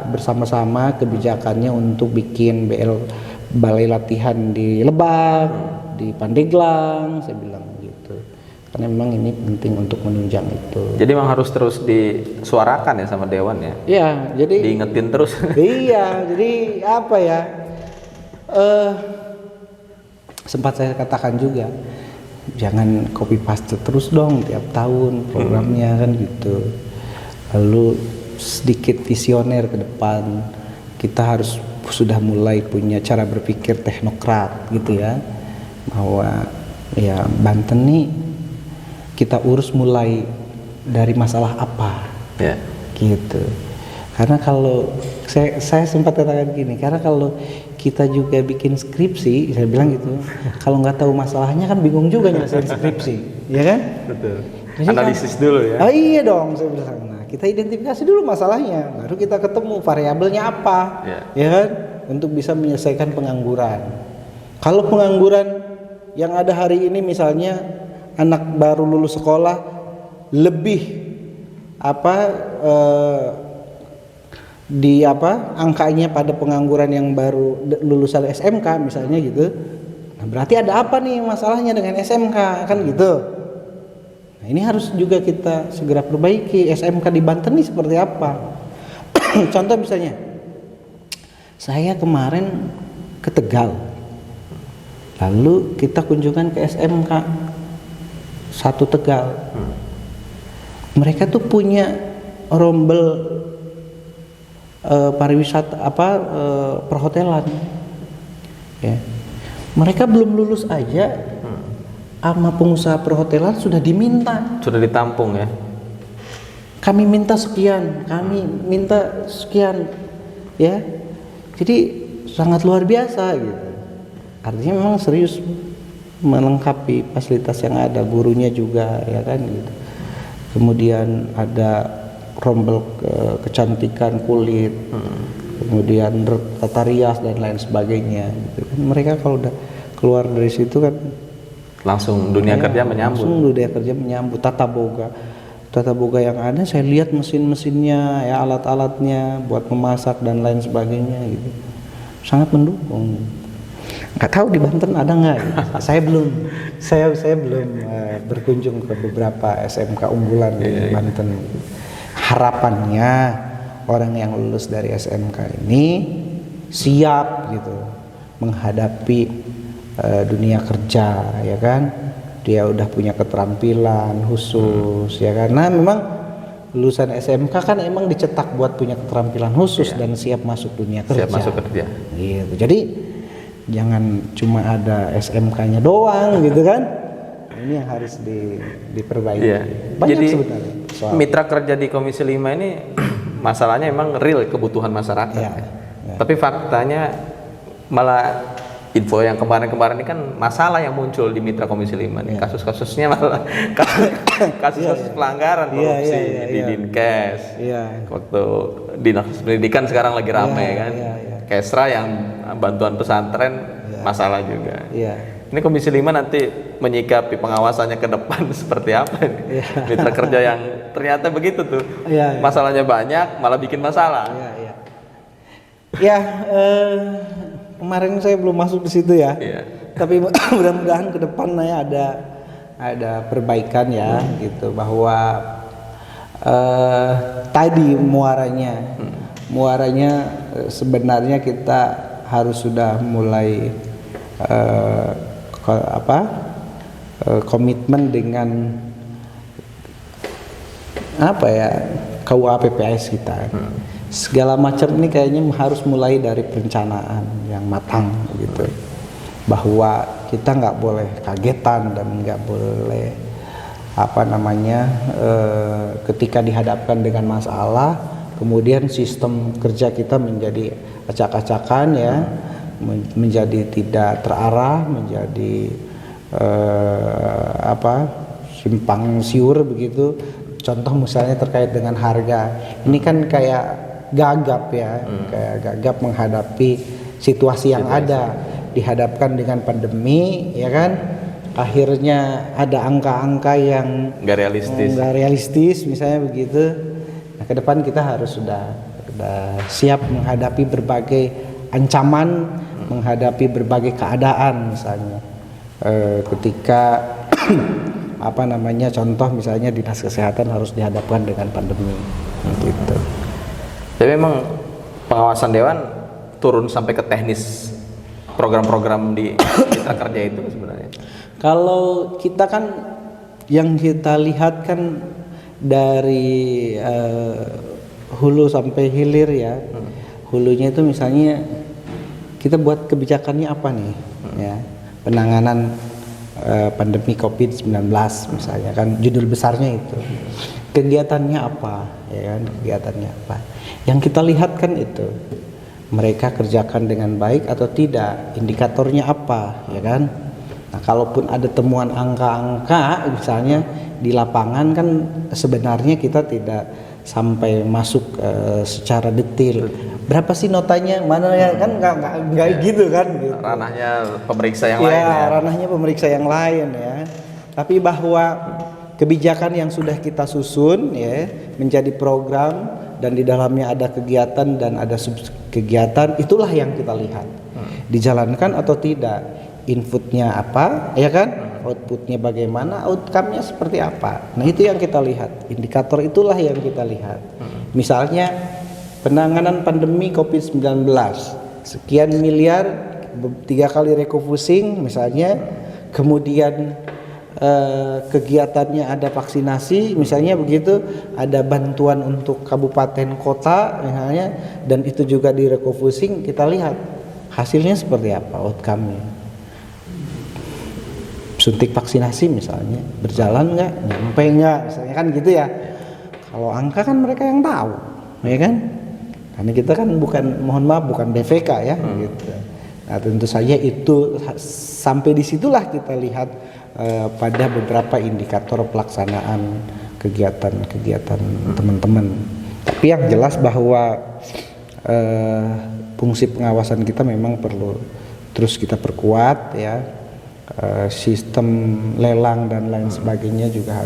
bersama-sama kebijakannya untuk bikin balai latihan di Lebak, di Pandeglang, saya bilang gitu. Karena memang ini penting untuk menunjang itu. Jadi memang harus terus disuarakan ya sama Dewan ya. Iya, jadi diingetin terus. Iya, jadi apa ya? Sempat saya katakan juga, jangan copy paste terus dong tiap tahun programnya kan gitu. Lalu sedikit visioner ke depan, kita harus sudah mulai punya cara berpikir teknokrat gitu ya, bahwa ya Banten nih kita urus mulai dari masalah apa gitu. Karena kalau saya sempat katakan gini, karena kalau kita juga bikin skripsi, saya bilang gitu, kalau nggak tahu masalahnya kan bingung juga nyelesain skripsi, ya kan? Betul. Jadi analisis dulu ya. Iya dong, saya bilang. Nah, kita identifikasi dulu masalahnya, baru kita ketemu variabelnya apa, ya kan? Untuk bisa menyelesaikan pengangguran. Kalau pengangguran yang ada hari ini misalnya anak baru lulus sekolah lebih angkanya pada pengangguran yang baru lulusan SMK misalnya gitu. Nah, berarti ada apa nih masalahnya dengan SMK kan gitu. Nah, ini harus juga kita segera perbaiki. SMK di Banten ini seperti apa? Contoh misalnya, saya kemarin ke Tegal, lalu kita kunjungan ke SMK 1 Tegal. Mereka tuh punya rombel pariwisata perhotelan. Ya. Mereka belum lulus aja, sama pengusaha perhotelan sudah diminta. Sudah ditampung ya. Kami minta sekian, ya. Jadi sangat luar biasa gitu. Artinya memang serius melengkapi fasilitas yang ada, gurunya juga ya kan gitu. Kemudian ada rombel kecantikan kulit, kemudian tata rias dan lain sebagainya gitu. Mereka kalau udah keluar dari situ kan langsung dunia kerja menyambut. Langsung dunia kerja menyambut. Tata boga yang ada, saya lihat mesin-mesinnya, ya alat-alatnya buat memasak dan lain sebagainya gitu. Sangat mendukung. Nggak tahu di Banten ada nggak? Gitu. Saya belum berkunjung ke beberapa SMK unggulan di Banten. Harapannya orang yang lulus dari SMK ini siap gitu menghadapi dunia kerja, ya kan? Dia udah punya keterampilan khusus, ya karena memang lulusan SMK kan emang dicetak buat punya keterampilan khusus dan siap masuk dunia kerja. Siap masuk kerja. Gitu. Jadi jangan cuma ada SMK-nya doang gitu kan. Ini yang harus diperbaiki. Banyak jadi, sebenarnya. Mitra kerja di Komisi 5 ini masalahnya emang real kebutuhan masyarakat. Tapi faktanya malah info yang kemarin-kemarin ini kan masalah yang muncul di Mitra Komisi 5 nih. Kasus-kasusnya malah kasus pelanggaran korupsi di Dinkes. Waktu Dinas Pendidikan sekarang lagi rame kan. Kesra yang bantuan pesantren masalah juga. Ini Komisi 5 nanti menyikapi pengawasannya ke depan seperti apa ini? Mitra kerja yang ternyata begitu tuh. Masalahnya banyak malah bikin masalah. Kemarin saya belum masuk di situ ya. Tapi mudah-mudahan ke depan ya ada perbaikan ya gitu, bahwa tadi muaranya sebenarnya kita harus sudah mulai komitmen dengan KUA PPS kita. Segala macam ini kayaknya harus mulai dari perencanaan yang matang gitu, bahwa kita nggak boleh kagetan dan nggak boleh ketika dihadapkan dengan masalah kemudian sistem kerja kita menjadi acak-acakan ya, menjadi tidak terarah, menjadi simpang siur begitu. Contoh misalnya terkait dengan harga, ini kan kayak gagap ya, kayak gagap menghadapi situasi yang ada, dihadapkan dengan pandemi, ya kan? Akhirnya ada angka-angka yang nggak realistis, misalnya begitu. Nah, ke depan kita harus sudah siap menghadapi berbagai ancaman, menghadapi berbagai keadaan, misalnya ketika contoh misalnya dinas kesehatan harus dihadapkan dengan pandemi, gitu. Jadi memang pengawasan dewan turun sampai ke teknis program-program di Mitra Kerja itu sebenarnya. Kalau kita kan yang kita lihat kan dari hulu sampai hilir ya. Hulunya itu misalnya kita buat kebijakannya apa nih, ya, penanganan pandemi COVID-19 misalnya, kan judul besarnya itu. Kegiatannya apa, ya kan, kegiatannya apa. Yang kita lihat kan itu, mereka kerjakan dengan baik atau tidak, indikatornya apa, ya kan. Nah, kalaupun ada temuan angka-angka misalnya di lapangan, kan sebenarnya kita tidak sampai masuk secara detail. Berapa sih notanya? Mana ya, kan nggak gitu kan? Gitu. Ranahnya pemeriksa yang lain ya. Ranahnya pemeriksa yang lain ya. Tapi bahwa kebijakan yang sudah kita susun ya menjadi program dan di dalamnya ada kegiatan dan ada kegiatan, itulah yang kita lihat. Dijalankan atau tidak? Inputnya apa, ya kan? Outputnya bagaimana? Outcome-nya seperti apa? Nah, itu yang kita lihat. Indikator itulah yang kita lihat. Misalnya penanganan pandemi COVID-19 sekian miliar, 3 kali refocusing misalnya, kemudian kegiatannya ada vaksinasi misalnya begitu, ada bantuan untuk kabupaten kota misalnya, dan itu juga di refocusing. Kita lihat hasilnya seperti apa, outcome-nya. Suntik vaksinasi misalnya berjalan nggak, nyampe nggak misalnya, kan gitu ya. Kalau angka kan mereka yang tahu, ya kan. Karena kita kan bukan BVK ya, gitu. Nah, tentu saja itu sampai disitulah kita lihat pada beberapa indikator pelaksanaan kegiatan-kegiatan teman-teman. Tapi yang jelas bahwa fungsi pengawasan kita memang perlu terus kita perkuat ya. Sistem lelang dan lain sebagainya juga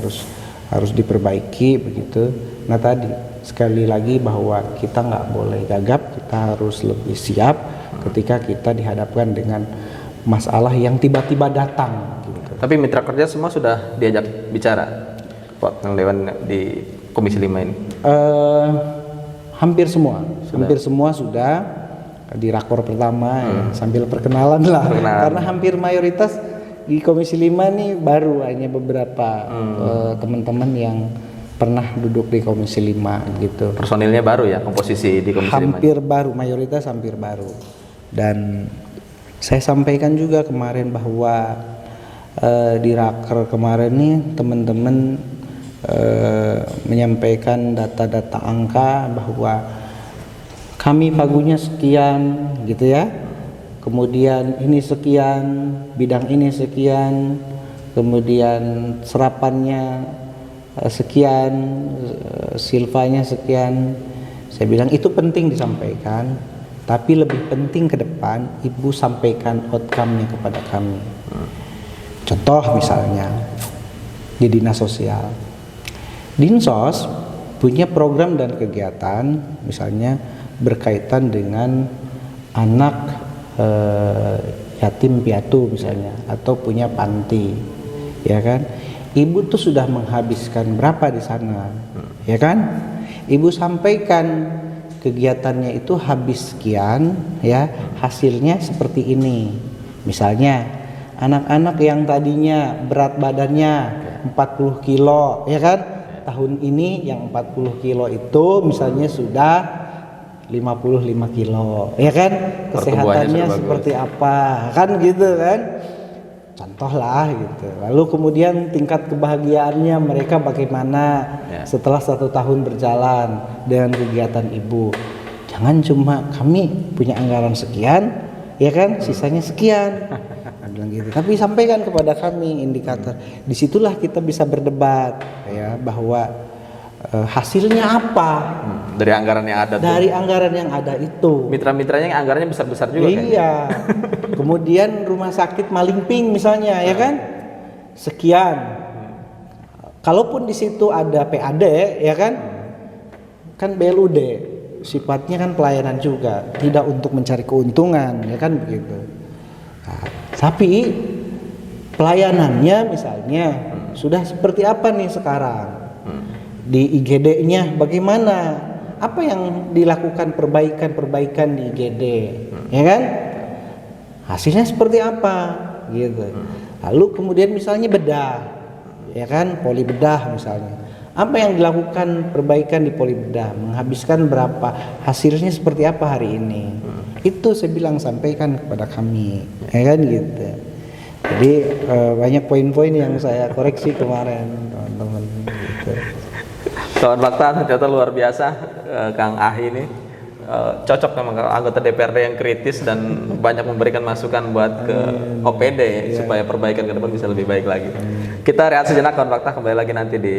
harus diperbaiki begitu. Nah, tadi sekali lagi bahwa kita nggak boleh gagap, kita harus lebih siap ketika kita dihadapkan dengan masalah yang tiba-tiba datang gitu. Tapi mitra kerja semua sudah diajak bicara Pak yang dewan di Komisi 5 ini? Hampir semua sudah di rakor pertama ya, sambil perkenalan lah. Karena hampir mayoritas di Komisi 5 nih baru, hanya beberapa teman-teman yang pernah duduk di Komisi 5 gitu. Personilnya baru ya, komposisi di Komisi 5? Hampir baru, mayoritas hampir baru. Dan saya sampaikan juga kemarin bahwa di raker kemarin nih teman-teman menyampaikan data-data angka bahwa kami pagunya sekian gitu ya. Kemudian ini sekian, bidang ini sekian, kemudian serapannya sekian, silvanya sekian. Saya bilang itu penting disampaikan, tapi lebih penting ke depan Ibu sampaikan outcome-nya kepada kami. Contoh misalnya di Dinas Sosial, Dinsos punya program dan kegiatan misalnya berkaitan dengan anak yatim piatu misalnya, atau punya panti, ya kan. Ibu tuh sudah menghabiskan berapa di sana, ya kan. Ibu sampaikan kegiatannya itu habis sekian, ya, hasilnya seperti ini. Misalnya anak-anak yang tadinya berat badannya 40 kilo, ya kan, tahun ini yang 40 kilo itu misalnya sudah 55 kilo, ya kan, kesehatannya seperti apa, kan gitu kan, contoh lah gitu. Lalu kemudian tingkat kebahagiaannya mereka bagaimana setelah 1 tahun berjalan dengan kegiatan Ibu. Jangan cuma kami punya anggaran sekian, ya kan, sisanya sekian. Ada bilang gitu. Tapi sampaikan kepada kami indikator. Disitulah kita bisa berdebat ya bahwa hasilnya apa dari anggaran yang ada dari tuh. anggaran yang ada itu. Mitra-mitranya yang anggarannya besar-besar juga kan? Iya. Kemudian rumah sakit Malingping misalnya ya kan sekian. Kalaupun di situ ada PAD ya kan BLUD sifatnya kan pelayanan juga, tidak untuk mencari keuntungan ya kan begitu. Nah, tapi pelayanannya misalnya sudah seperti apa nih sekarang? Di IGD-nya bagaimana? Apa yang dilakukan perbaikan di IGD, ya kan? Hasilnya seperti apa, gitu. Lalu kemudian misalnya bedah, ya kan? Poli bedah misalnya. Apa yang dilakukan perbaikan di poli bedah? Menghabiskan berapa? Hasilnya seperti apa hari ini? Itu saya bilang sampaikan kepada kami, ya kan gitu. Jadi banyak poin-poin yang saya koreksi kemarin, teman-teman. Gitu. Kawan fakta ternyata luar biasa, Kang Ahi ini cocok sama anggota DPRD yang kritis dan banyak memberikan masukan buat ke OPD ya, supaya perbaikan ke depan bisa lebih baik lagi. Kita rehat sejenak kawan fakta, kembali lagi nanti di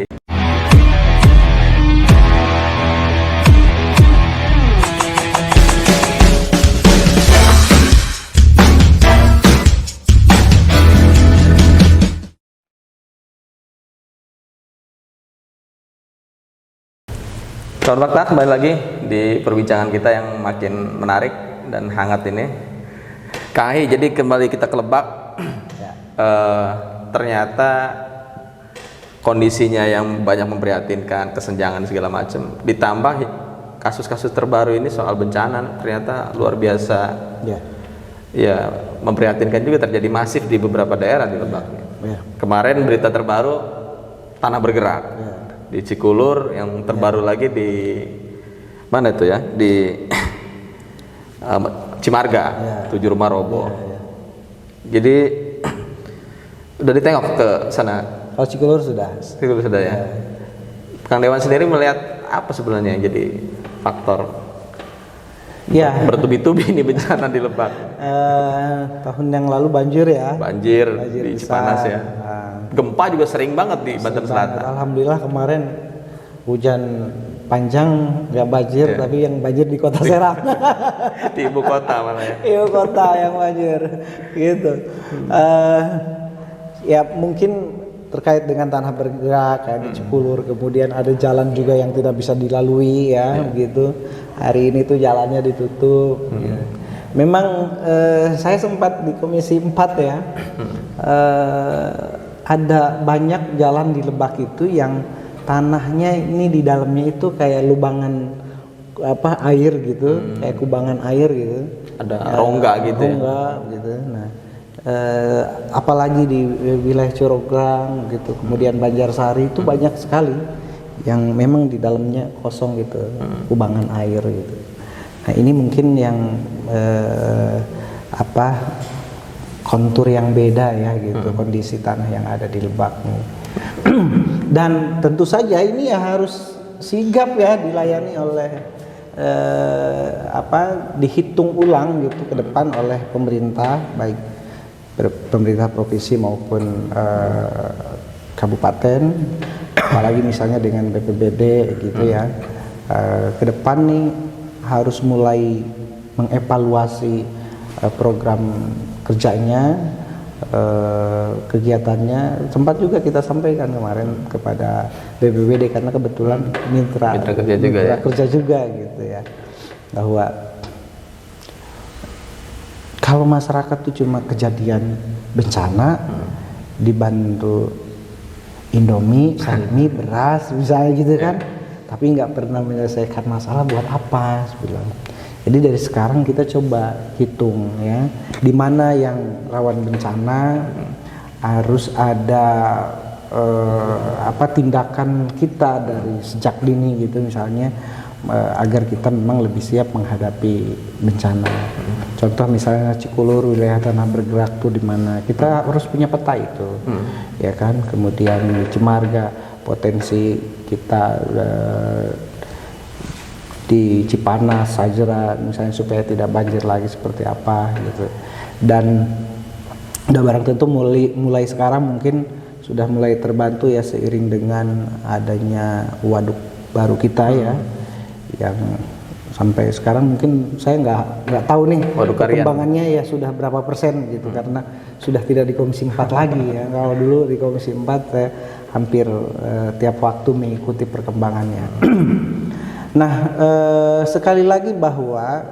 Kawan fakta, kembali lagi di perbincangan kita yang makin menarik dan hangat ini. Kang Ahi, jadi kembali kita ke Lebak. Ternyata kondisinya yang banyak memprihatinkan, kesenjangan segala macam. Ditambah kasus-kasus terbaru ini soal bencana, ternyata luar biasa. Ya, memprihatinkan juga, terjadi masif di beberapa daerah di Lebak. Kemarin berita terbaru tanah bergerak. Di Cikulur, yang terbaru lagi di mana itu ya, di Cimarga, 7 rumah roboh. Jadi udah ditengok ke sana. Kalau Cikulur sudah Ya. Kang Dewan sendiri melihat apa sebenarnya yang jadi faktor bertubi-tubi ini bencana di Lebak? Tahun yang lalu banjir Banjir di Cipanas ya. Gempa juga sering banget di Banten Selatan. Alhamdulillah kemarin hujan panjang nggak banjir, tapi yang banjir di kota Serang. Di ibu kota malah ya. Ibu kota yang banjir, gitu. Ya mungkin terkait dengan tanah bergerak kayak di Cikulur, kemudian ada jalan juga yang tidak bisa dilalui gitu. Hari ini tuh jalannya ditutup. Ya. Memang saya sempat di Komisi 4 ya. Ada banyak jalan di Lebak itu yang tanahnya ini di dalamnya itu kayak lubangan air gitu, kayak kubangan air gitu. Ada rongga gitu. Gitu. Nah, apalagi di wilayah Curograng gitu, kemudian Banjarsari itu banyak sekali yang memang di dalamnya kosong gitu, kubangan air gitu. Nah, ini mungkin yang kontur yang beda ya gitu, kondisi tanah yang ada di Lebak. Dan tentu saja ini ya harus sigap ya dilayani oleh dihitung ulang gitu ke depan oleh pemerintah, baik pemerintah provinsi maupun kabupaten, apalagi misalnya dengan BPBD gitu ya. Ke depan nih harus mulai mengevaluasi program kerjanya, kegiatannya. Sempat juga kita sampaikan kemarin kepada BPBD karena kebetulan mitra kerja juga gitu ya, bahwa kalau masyarakat itu cuma kejadian bencana dibantu Indomie, Sarimi, beras misalnya gitu kan, tapi nggak pernah menyelesaikan masalah, buat apa sebilang. Jadi dari sekarang kita coba hitung ya, di mana yang rawan bencana harus ada tindakan kita dari sejak dini gitu misalnya, agar kita memang lebih siap menghadapi bencana. Contoh misalnya Cikulur, wilayah tanah bergerak tuh di mana kita harus punya peta itu, ya kan. Kemudian Cimarga, potensi kita di Cipanas, Sajra misalnya, supaya tidak banjir lagi seperti apa gitu. Dan Udah barang tentu mulai sekarang mungkin sudah mulai terbantu ya seiring dengan adanya waduk baru kita ya, yang sampai sekarang mungkin saya nggak tahu nih perkembangannya ya sudah berapa persen gitu, karena sudah tidak di Komisi 4 lagi ya. Kalau dulu di Komisi 4 saya hampir tiap waktu mengikuti perkembangannya. Nah, sekali lagi bahwa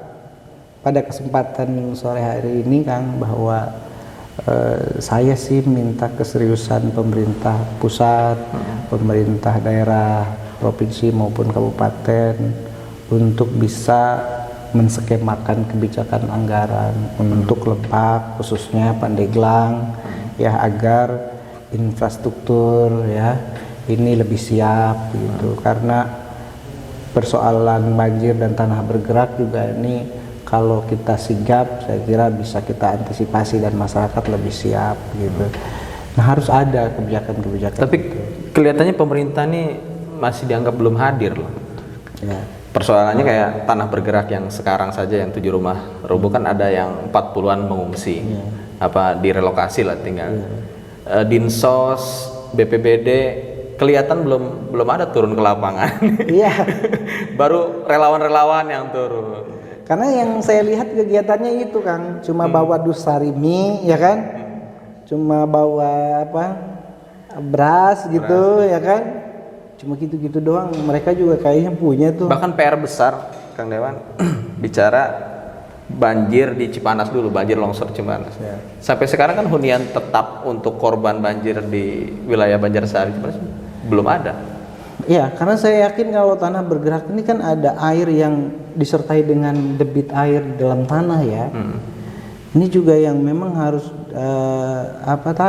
pada kesempatan sore hari ini Kang, bahwa saya sih minta keseriusan pemerintah pusat, pemerintah daerah, provinsi maupun kabupaten untuk bisa menskemakan kebijakan anggaran untuk Lebak khususnya Pandeglang ya, agar infrastruktur ya ini lebih siap gitu, karena persoalan banjir dan tanah bergerak juga ini kalau kita sigap, saya kira bisa kita antisipasi dan masyarakat lebih siap gitu. Nah, harus ada kebijakan-kebijakan. Tapi kelihatannya pemerintah ini masih dianggap belum hadir loh. Ya. Persoalannya kayak tanah bergerak yang sekarang saja yang 7 rumah roboh kan ada yang 40-an mengungsi. Apa direlokasi lah tinggal. Dinsos, BPBD kelihatan belum ada turun ke lapangan. Iya. Baru relawan-relawan yang turun. Karena yang saya lihat kegiatannya itu Kang, cuma bawa dus sarimi ya kan, cuma bawa beras gitu ya kan, cuma gitu-gitu doang. Mereka juga kayaknya punya tuh. Bahkan PR besar Kang Dewan bicara banjir di Cipanas dulu, banjir longsor Cipanas. Ya. Sampai sekarang kan hunian tetap untuk korban banjir di wilayah Banjarsari Cipanas belum ada. Iya, karena saya yakin kalau tanah bergerak ini kan ada air yang disertai dengan debit air di dalam tanah ya. Ini juga yang memang harus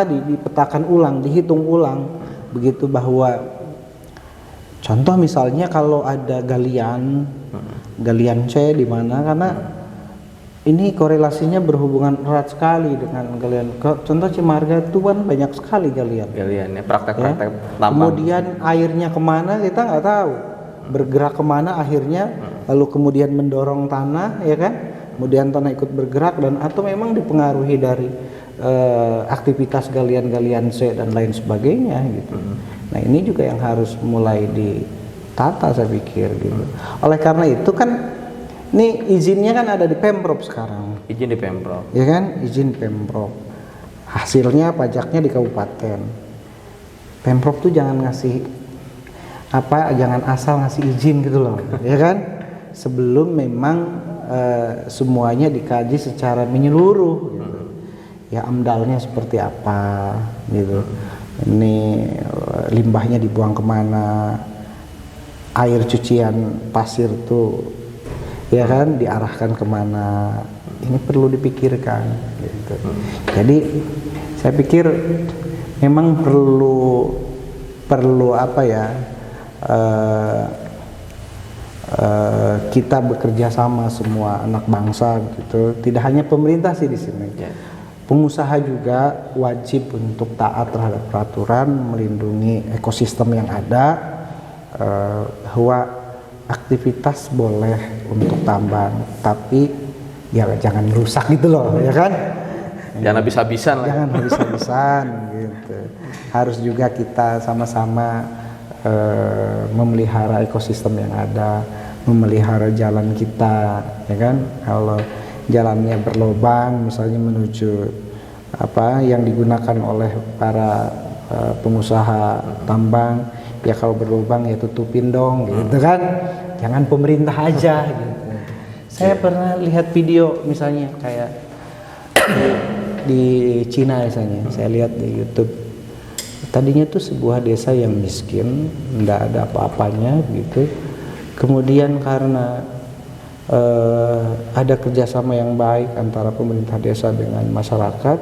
dipetakan ulang, dihitung ulang, begitu bahwa contoh misalnya kalau ada galian C di mana, karena ini korelasinya berhubungan erat sekali dengan galian. Contoh Cimarga itu kan banyak sekali galian. Galian ya, praktek-praktek tambang. Kemudian airnya kemana kita nggak tahu. Bergerak kemana akhirnya, lalu kemudian mendorong tanah, ya kan? Kemudian tanah ikut bergerak atau memang dipengaruhi dari aktivitas galian-galian C dan lain sebagainya gitu. Nah ini juga yang harus mulai ditata saya pikir gitu. Oleh karena itu kan. Ini izinnya kan ada di Pemprov sekarang. Izin di Pemprov. Ya kan, izin Pemprov. Hasilnya pajaknya di kabupaten. Pemprov tuh jangan asal ngasih izin gitu loh, ya kan? Sebelum memang semuanya dikaji secara menyeluruh gitu. Ya amdalnya seperti apa gitu. Ini limbahnya dibuang kemana? Air cucian pasir tuh ya kan diarahkan kemana, ini perlu dipikirkan gitu. Jadi saya pikir memang perlu kita bekerja sama semua anak bangsa gitu, tidak hanya pemerintah sih di sini. Pengusaha juga wajib untuk taat terhadap peraturan, melindungi ekosistem yang ada, bahwa aktivitas boleh untuk tambang, tapi ya jangan rusak gitu loh, ya kan? Jangan habis-habisan lah. Jangan habis-habisan gitu. Harus juga kita sama-sama memelihara ekosistem yang ada, memelihara jalan kita, ya kan? Kalau jalannya berlobang, misalnya menuju yang digunakan oleh para pengusaha tambang, ya kalau berlubang ya tutupin dong gitu kan, jangan pemerintah aja gitu. Saya pernah lihat video misalnya kayak di Cina misalnya, saya lihat di YouTube, tadinya tuh sebuah desa yang miskin, nggak ada apa-apanya gitu, kemudian karena ada kerjasama yang baik antara pemerintah desa dengan masyarakat,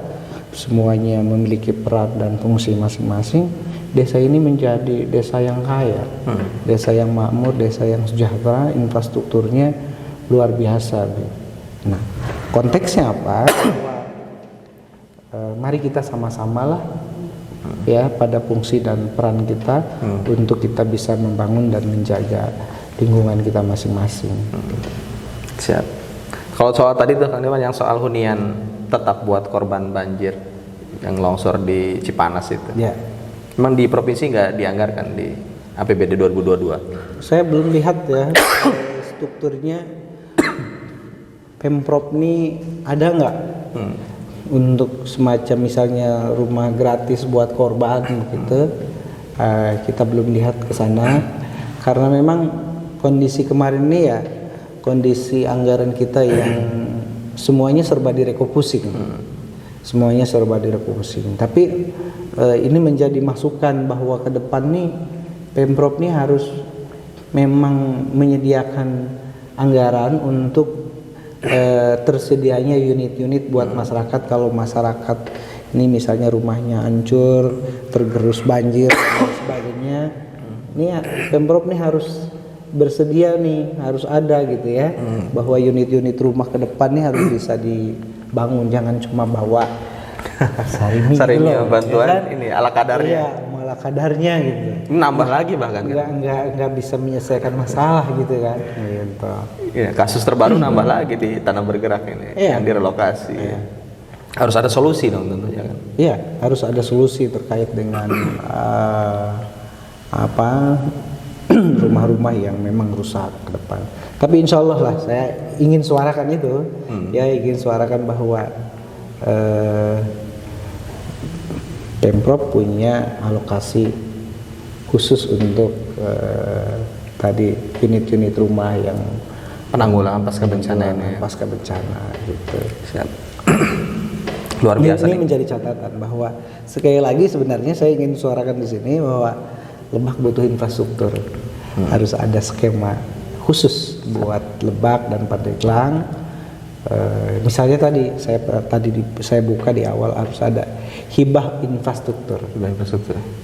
semuanya memiliki peran dan fungsi masing-masing, desa ini menjadi desa yang kaya, desa yang makmur, desa yang sejahtera, infrastrukturnya luar biasa. Nah, konteksnya apa? Mari kita sama-samalah ya pada fungsi dan peran kita untuk kita bisa membangun dan menjaga lingkungan kita masing-masing. Siap. Kalau soal tadi tuh Kang Dewan yang soal hunian tetap buat korban banjir Yang longsor di Cipanas itu. Ya. Memang di provinsi nggak dianggarkan di APBD 2022? Saya belum lihat ya strukturnya. Pemprov ini ada nggak untuk semacam misalnya rumah gratis buat korban gitu? Kita belum lihat ke sana karena memang kondisi kemarin ini ya kondisi anggaran kita yang semuanya serba direfocusing. Semuanya serba direfocusing. Tapi ini menjadi masukan bahwa ke depan nih Pemprov nih harus memang menyediakan anggaran untuk tersedianya unit-unit buat masyarakat. Kalau masyarakat ini misalnya rumahnya hancur, tergerus banjir dan sebagainya, ini ya, Pemprov nih harus bersedia nih, harus ada gitu ya, bahwa unit-unit rumah ke depan nih harus bisa dibangun, jangan cuma bawa sarimi bantuan ya kan? Ini ala kadarnya. Iya, ala kadarnya gitu. Nambah lagi bahkan kan? Nggak bisa menyelesaikan masalah gitu kan. Gitu. Ya, kasus terbaru nambah lagi di Tanah Bergerak ini, yang direlokasi. Harus ada solusi dong tentunya kan. Iya, harus ada solusi terkait dengan rumah-rumah yang memang rusak ke depan. Tapi insya Allah lah, saya ingin suarakan itu, ya ingin suarakan bahwa Pemprov punya alokasi khusus untuk tadi unit-unit rumah yang penanggulangan pasca bencana ini. Pasca bencana gitu. Siap. Luar biasa ini menjadi catatan bahwa sekali lagi sebenarnya saya ingin suarakan di sini bahwa Lebak butuh infrastruktur. Harus ada skema khusus buat Lebak dan Pandeglang. Misalnya saya buka di awal harus ada hibah infrastruktur.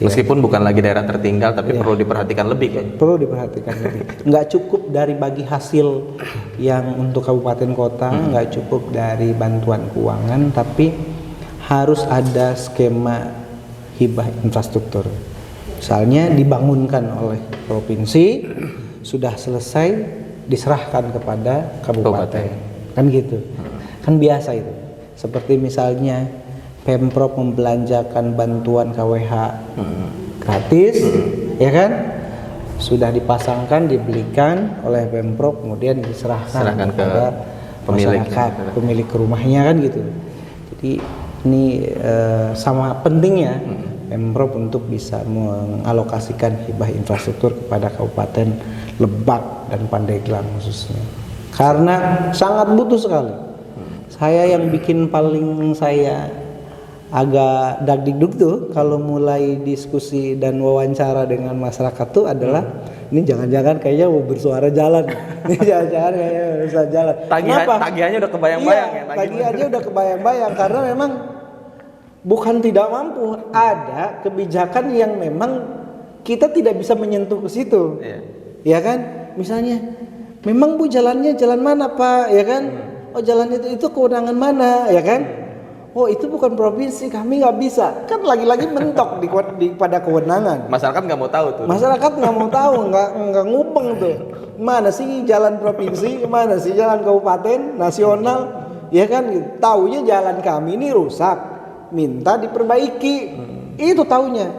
Meskipun bukan lagi daerah tertinggal, tapi perlu diperhatikan lebih kan? Perlu diperhatikan lebih. Nggak cukup dari bagi hasil yang untuk kabupaten kota, nggak cukup dari bantuan keuangan, tapi harus ada skema hibah infrastruktur. Misalnya dibangunkan oleh provinsi, sudah selesai diserahkan kepada kabupaten. Kan gitu. Kan biasa itu. Seperti misalnya Pemprov membelanjakan bantuan KWH gratis, ya kan? Sudah dipasangkan, dibelikan oleh Pemprov, kemudian diserahkan kepada masyarakat, pemilik rumahnya kan gitu. Jadi ini sama pentingnya Pemprov untuk bisa mengalokasikan hibah infrastruktur kepada Kabupaten Lebak dan Pandeglang khususnya. Karena sangat butuh sekali. Saya yang bikin paling saya agak dagdikduk tuh kalau mulai diskusi dan wawancara dengan masyarakat tuh adalah ini jangan-jangan kayaknya mau bersuara jalan. Ini jangan-jangan kayaknya bersuara jalan. Tagihannya udah kebayang-bayang ya. Tagihannya udah kebayang-bayang karena memang bukan tidak mampu, ada kebijakan yang memang kita tidak bisa menyentuh ke situ. Ya kan? Misalnya memang Bu jalannya jalan mana Pak, ya kan? Oh jalan itu kewenangan mana, ya kan? Oh itu bukan provinsi, kami nggak bisa. Kan lagi-lagi mentok pada kewenangan. Masyarakat nggak mau tahu tuh. Masyarakat nggak mau tahu, nggak ngupeng tuh. Mana sih jalan provinsi, mana sih jalan kabupaten, nasional, ya kan? Taunya jalan kami ini rusak, minta diperbaiki. Itu taunya.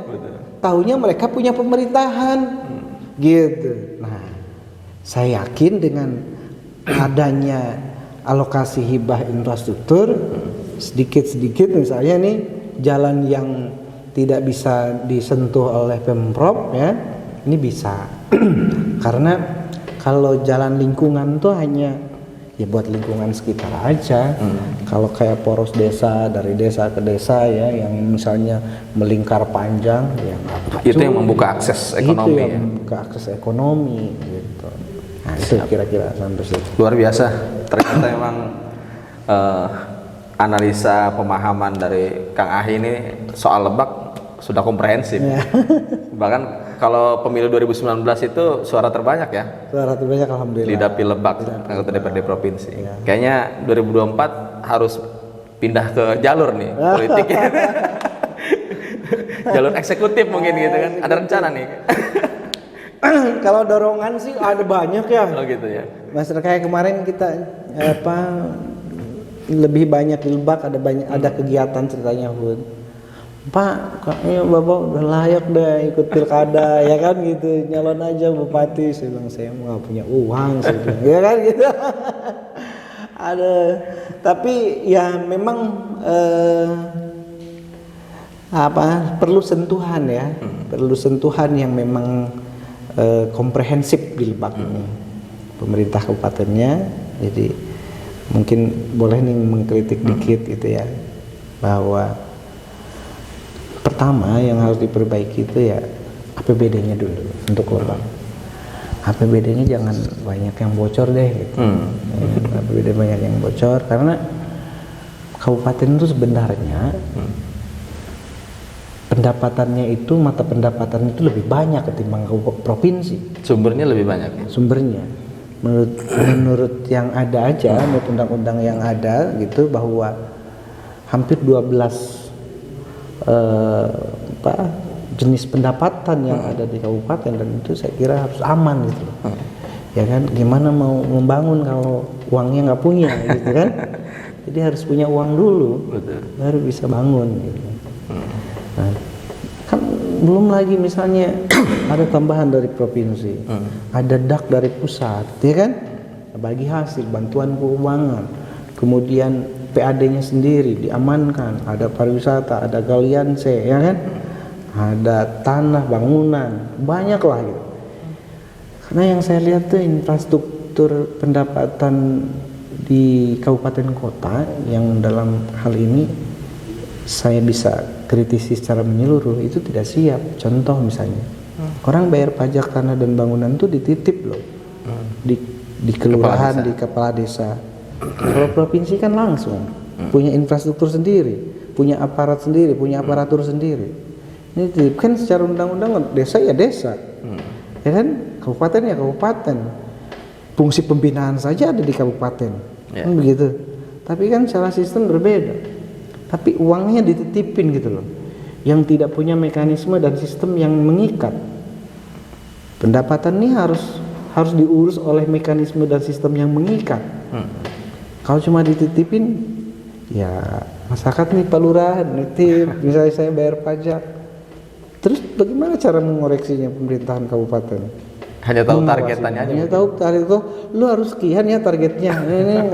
Taunya mereka punya pemerintahan, gitu. Nah, saya yakin dengan adanya alokasi hibah infrastruktur sedikit-sedikit misalnya nih jalan yang tidak bisa disentuh oleh Pemprov ya ini bisa karena kalau jalan lingkungan tuh hanya ya buat lingkungan sekitar aja. Kalau kayak poros desa dari desa ke desa ya yang misalnya melingkar panjang ya itu yang membuka akses ekonomi. Itu yang membuka akses ekonomi gitu. Nah, itu kira-kira sampai situ. Luar biasa. Ternyata memang analisa pemahaman dari Kang Ahi ini soal Lebak sudah komprehensif. Bahkan kalau pemilu 2019 itu suara terbanyak ya. Suara terbanyak alhamdulillah. Di Dapil Lebak, anggota DPRD provinsi. Kayaknya 2024 harus pindah ke jalur nih politiknya. Jalur eksekutif mungkin gitu kan. Ada rencana nih. Kalau dorongan sih ada banyak ya. Oh gitu ya. Masalah kayak kemarin kita lebih banyak di Lebak ada kegiatan ceritanya Hud. Pak, kayaknya Bapak udah layak deh ikut pilkada ya kan gitu, nyalon aja bupati. Saya bilang saya nggak punya uang, saya bilang ya kan gitu. Ada, tapi ya memang perlu sentuhan ya, perlu sentuhan yang memang komprehensif di Lebak ini. Pemerintah kabupatennya, jadi mungkin boleh nih mengkritik dikit gitu ya, bahwa pertama yang harus diperbaiki itu ya APBD-nya dulu untuk Lebak. APBD-nya jangan banyak yang bocor deh gitu. APBD banyak yang bocor karena kabupaten itu sebenarnya pendapatannya itu, mata pendapatan itu lebih banyak ketimbang provinsi. Sumbernya lebih banyak ya? Sumbernya menurut yang ada aja, menurut undang-undang yang ada gitu, bahwa hampir 12 jenis pendapatan yang ada di kabupaten, dan itu saya kira harus aman gitu. Ya kan, gimana mau membangun kalau uangnya nggak punya gitu kan. Jadi harus punya uang dulu. Betul. Baru bisa bangun gitu. Nah, kan belum lagi misalnya ada tambahan dari provinsi, ada DAK dari pusat, ya kan, bagi hasil bantuan keuangan, kemudian PAD-nya sendiri diamankan, ada pariwisata, ada galianse, ya kan, ada tanah bangunan, banyak lah gitu. Karena yang saya lihat tuh infrastruktur pendapatan di kabupaten kota yang dalam hal ini saya bisa kritisi secara menyeluruh itu tidak siap. Contoh misalnya, orang bayar pajak tanah dan bangunan tuh dititip loh, di kelurahan, di kepala desa. Kalau provinsi kan langsung punya infrastruktur sendiri, punya aparat sendiri, punya aparatur sendiri. Ini dititipkan secara undang-undang, desa ya desa, ya kan, kabupaten ya kabupaten. Fungsi pembinaan saja ada di kabupaten, kan begitu. Tapi kan secara sistem berbeda. Tapi uangnya dititipin gitu loh, yang tidak punya mekanisme dan sistem yang mengikat. Pendapatan ini harus diurus oleh mekanisme dan sistem yang mengikat. Kalau cuma dititipin, ya masyarakat nih, Pak Lurah nitip, misalnya saya bayar pajak, terus bagaimana cara mengoreksinya pemerintahan kabupaten? Hanya tahu targetannya aja. Hanya tahu target itu, lu harus sekian ya targetnya. Ini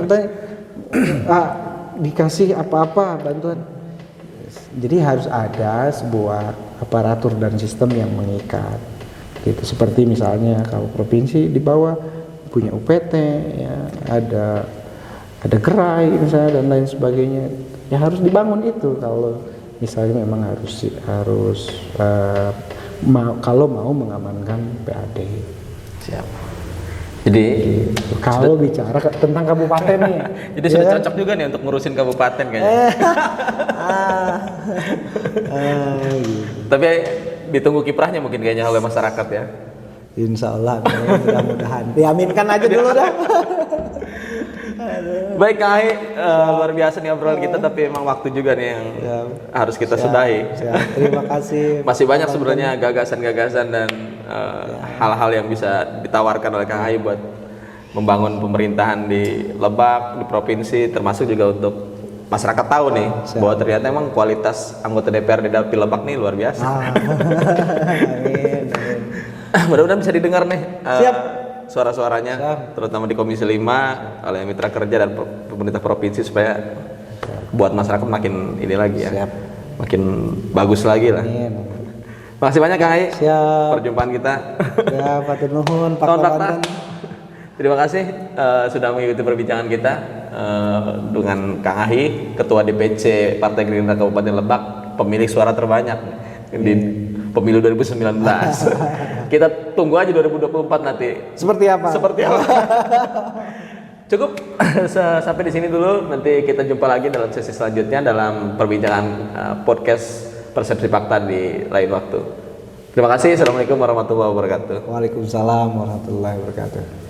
dikasih apa-apa bantuan. Jadi harus ada sebuah aparatur dan sistem yang mengikat. Gitu, seperti misalnya kalau provinsi di bawah punya UPT, ya, ada gerai misalnya dan lain sebagainya. Ya harus dibangun itu kalau misalnya memang harus kalau mau mengamankan PAD. Siap. Jadi kalau bicara tentang kabupaten nih, jadi sudah cocok juga nih untuk ngurusin kabupaten kayaknya. Gitu. Tapi ditunggu kiprahnya mungkin kayaknya oleh masyarakat ya. Insya Allah, mudah-mudahan. Diaminkan aja dulu dah. Baik Kang Hai, luar biasa nih obrolan kita, tapi emang waktu juga nih yang harus kita sudahi. Terima kasih. Masih banyak sebenarnya gagasan-gagasan dan hal-hal yang bisa ditawarkan oleh Kang Hai buat membangun pemerintahan di Lebak, di provinsi, termasuk juga untuk masyarakat tahu nih bahwa ternyata emang kualitas anggota DPRD Dapil Lebak nih luar biasa. Amin. Mudah-mudahan bisa didengar nih. Siap. Suara-suaranya, terutama di Komisi 5 oleh mitra kerja dan pemerintah provinsi supaya buat masyarakat makin ini lagi ya, makin bagus lagi lah. Makasih banyak Kang Hai. Siap. Perjumpaan kita. Ya, Pak Nuhun, Pak Kawan-kawan. Terima kasih sudah mengikuti perbincangan kita dengan Kang Hai, Ketua DPC Partai Gerindra Kabupaten Lebak, pemilik suara terbanyak di pemilu 2019. Kita tunggu aja 2024 nanti. Seperti apa? Cukup sampai di sini dulu. Nanti kita jumpa lagi dalam sesi selanjutnya dalam perbincangan podcast Persepsi Fakta di lain waktu. Terima kasih. Assalamualaikum warahmatullahi wabarakatuh. Waalaikumsalam warahmatullahi wabarakatuh.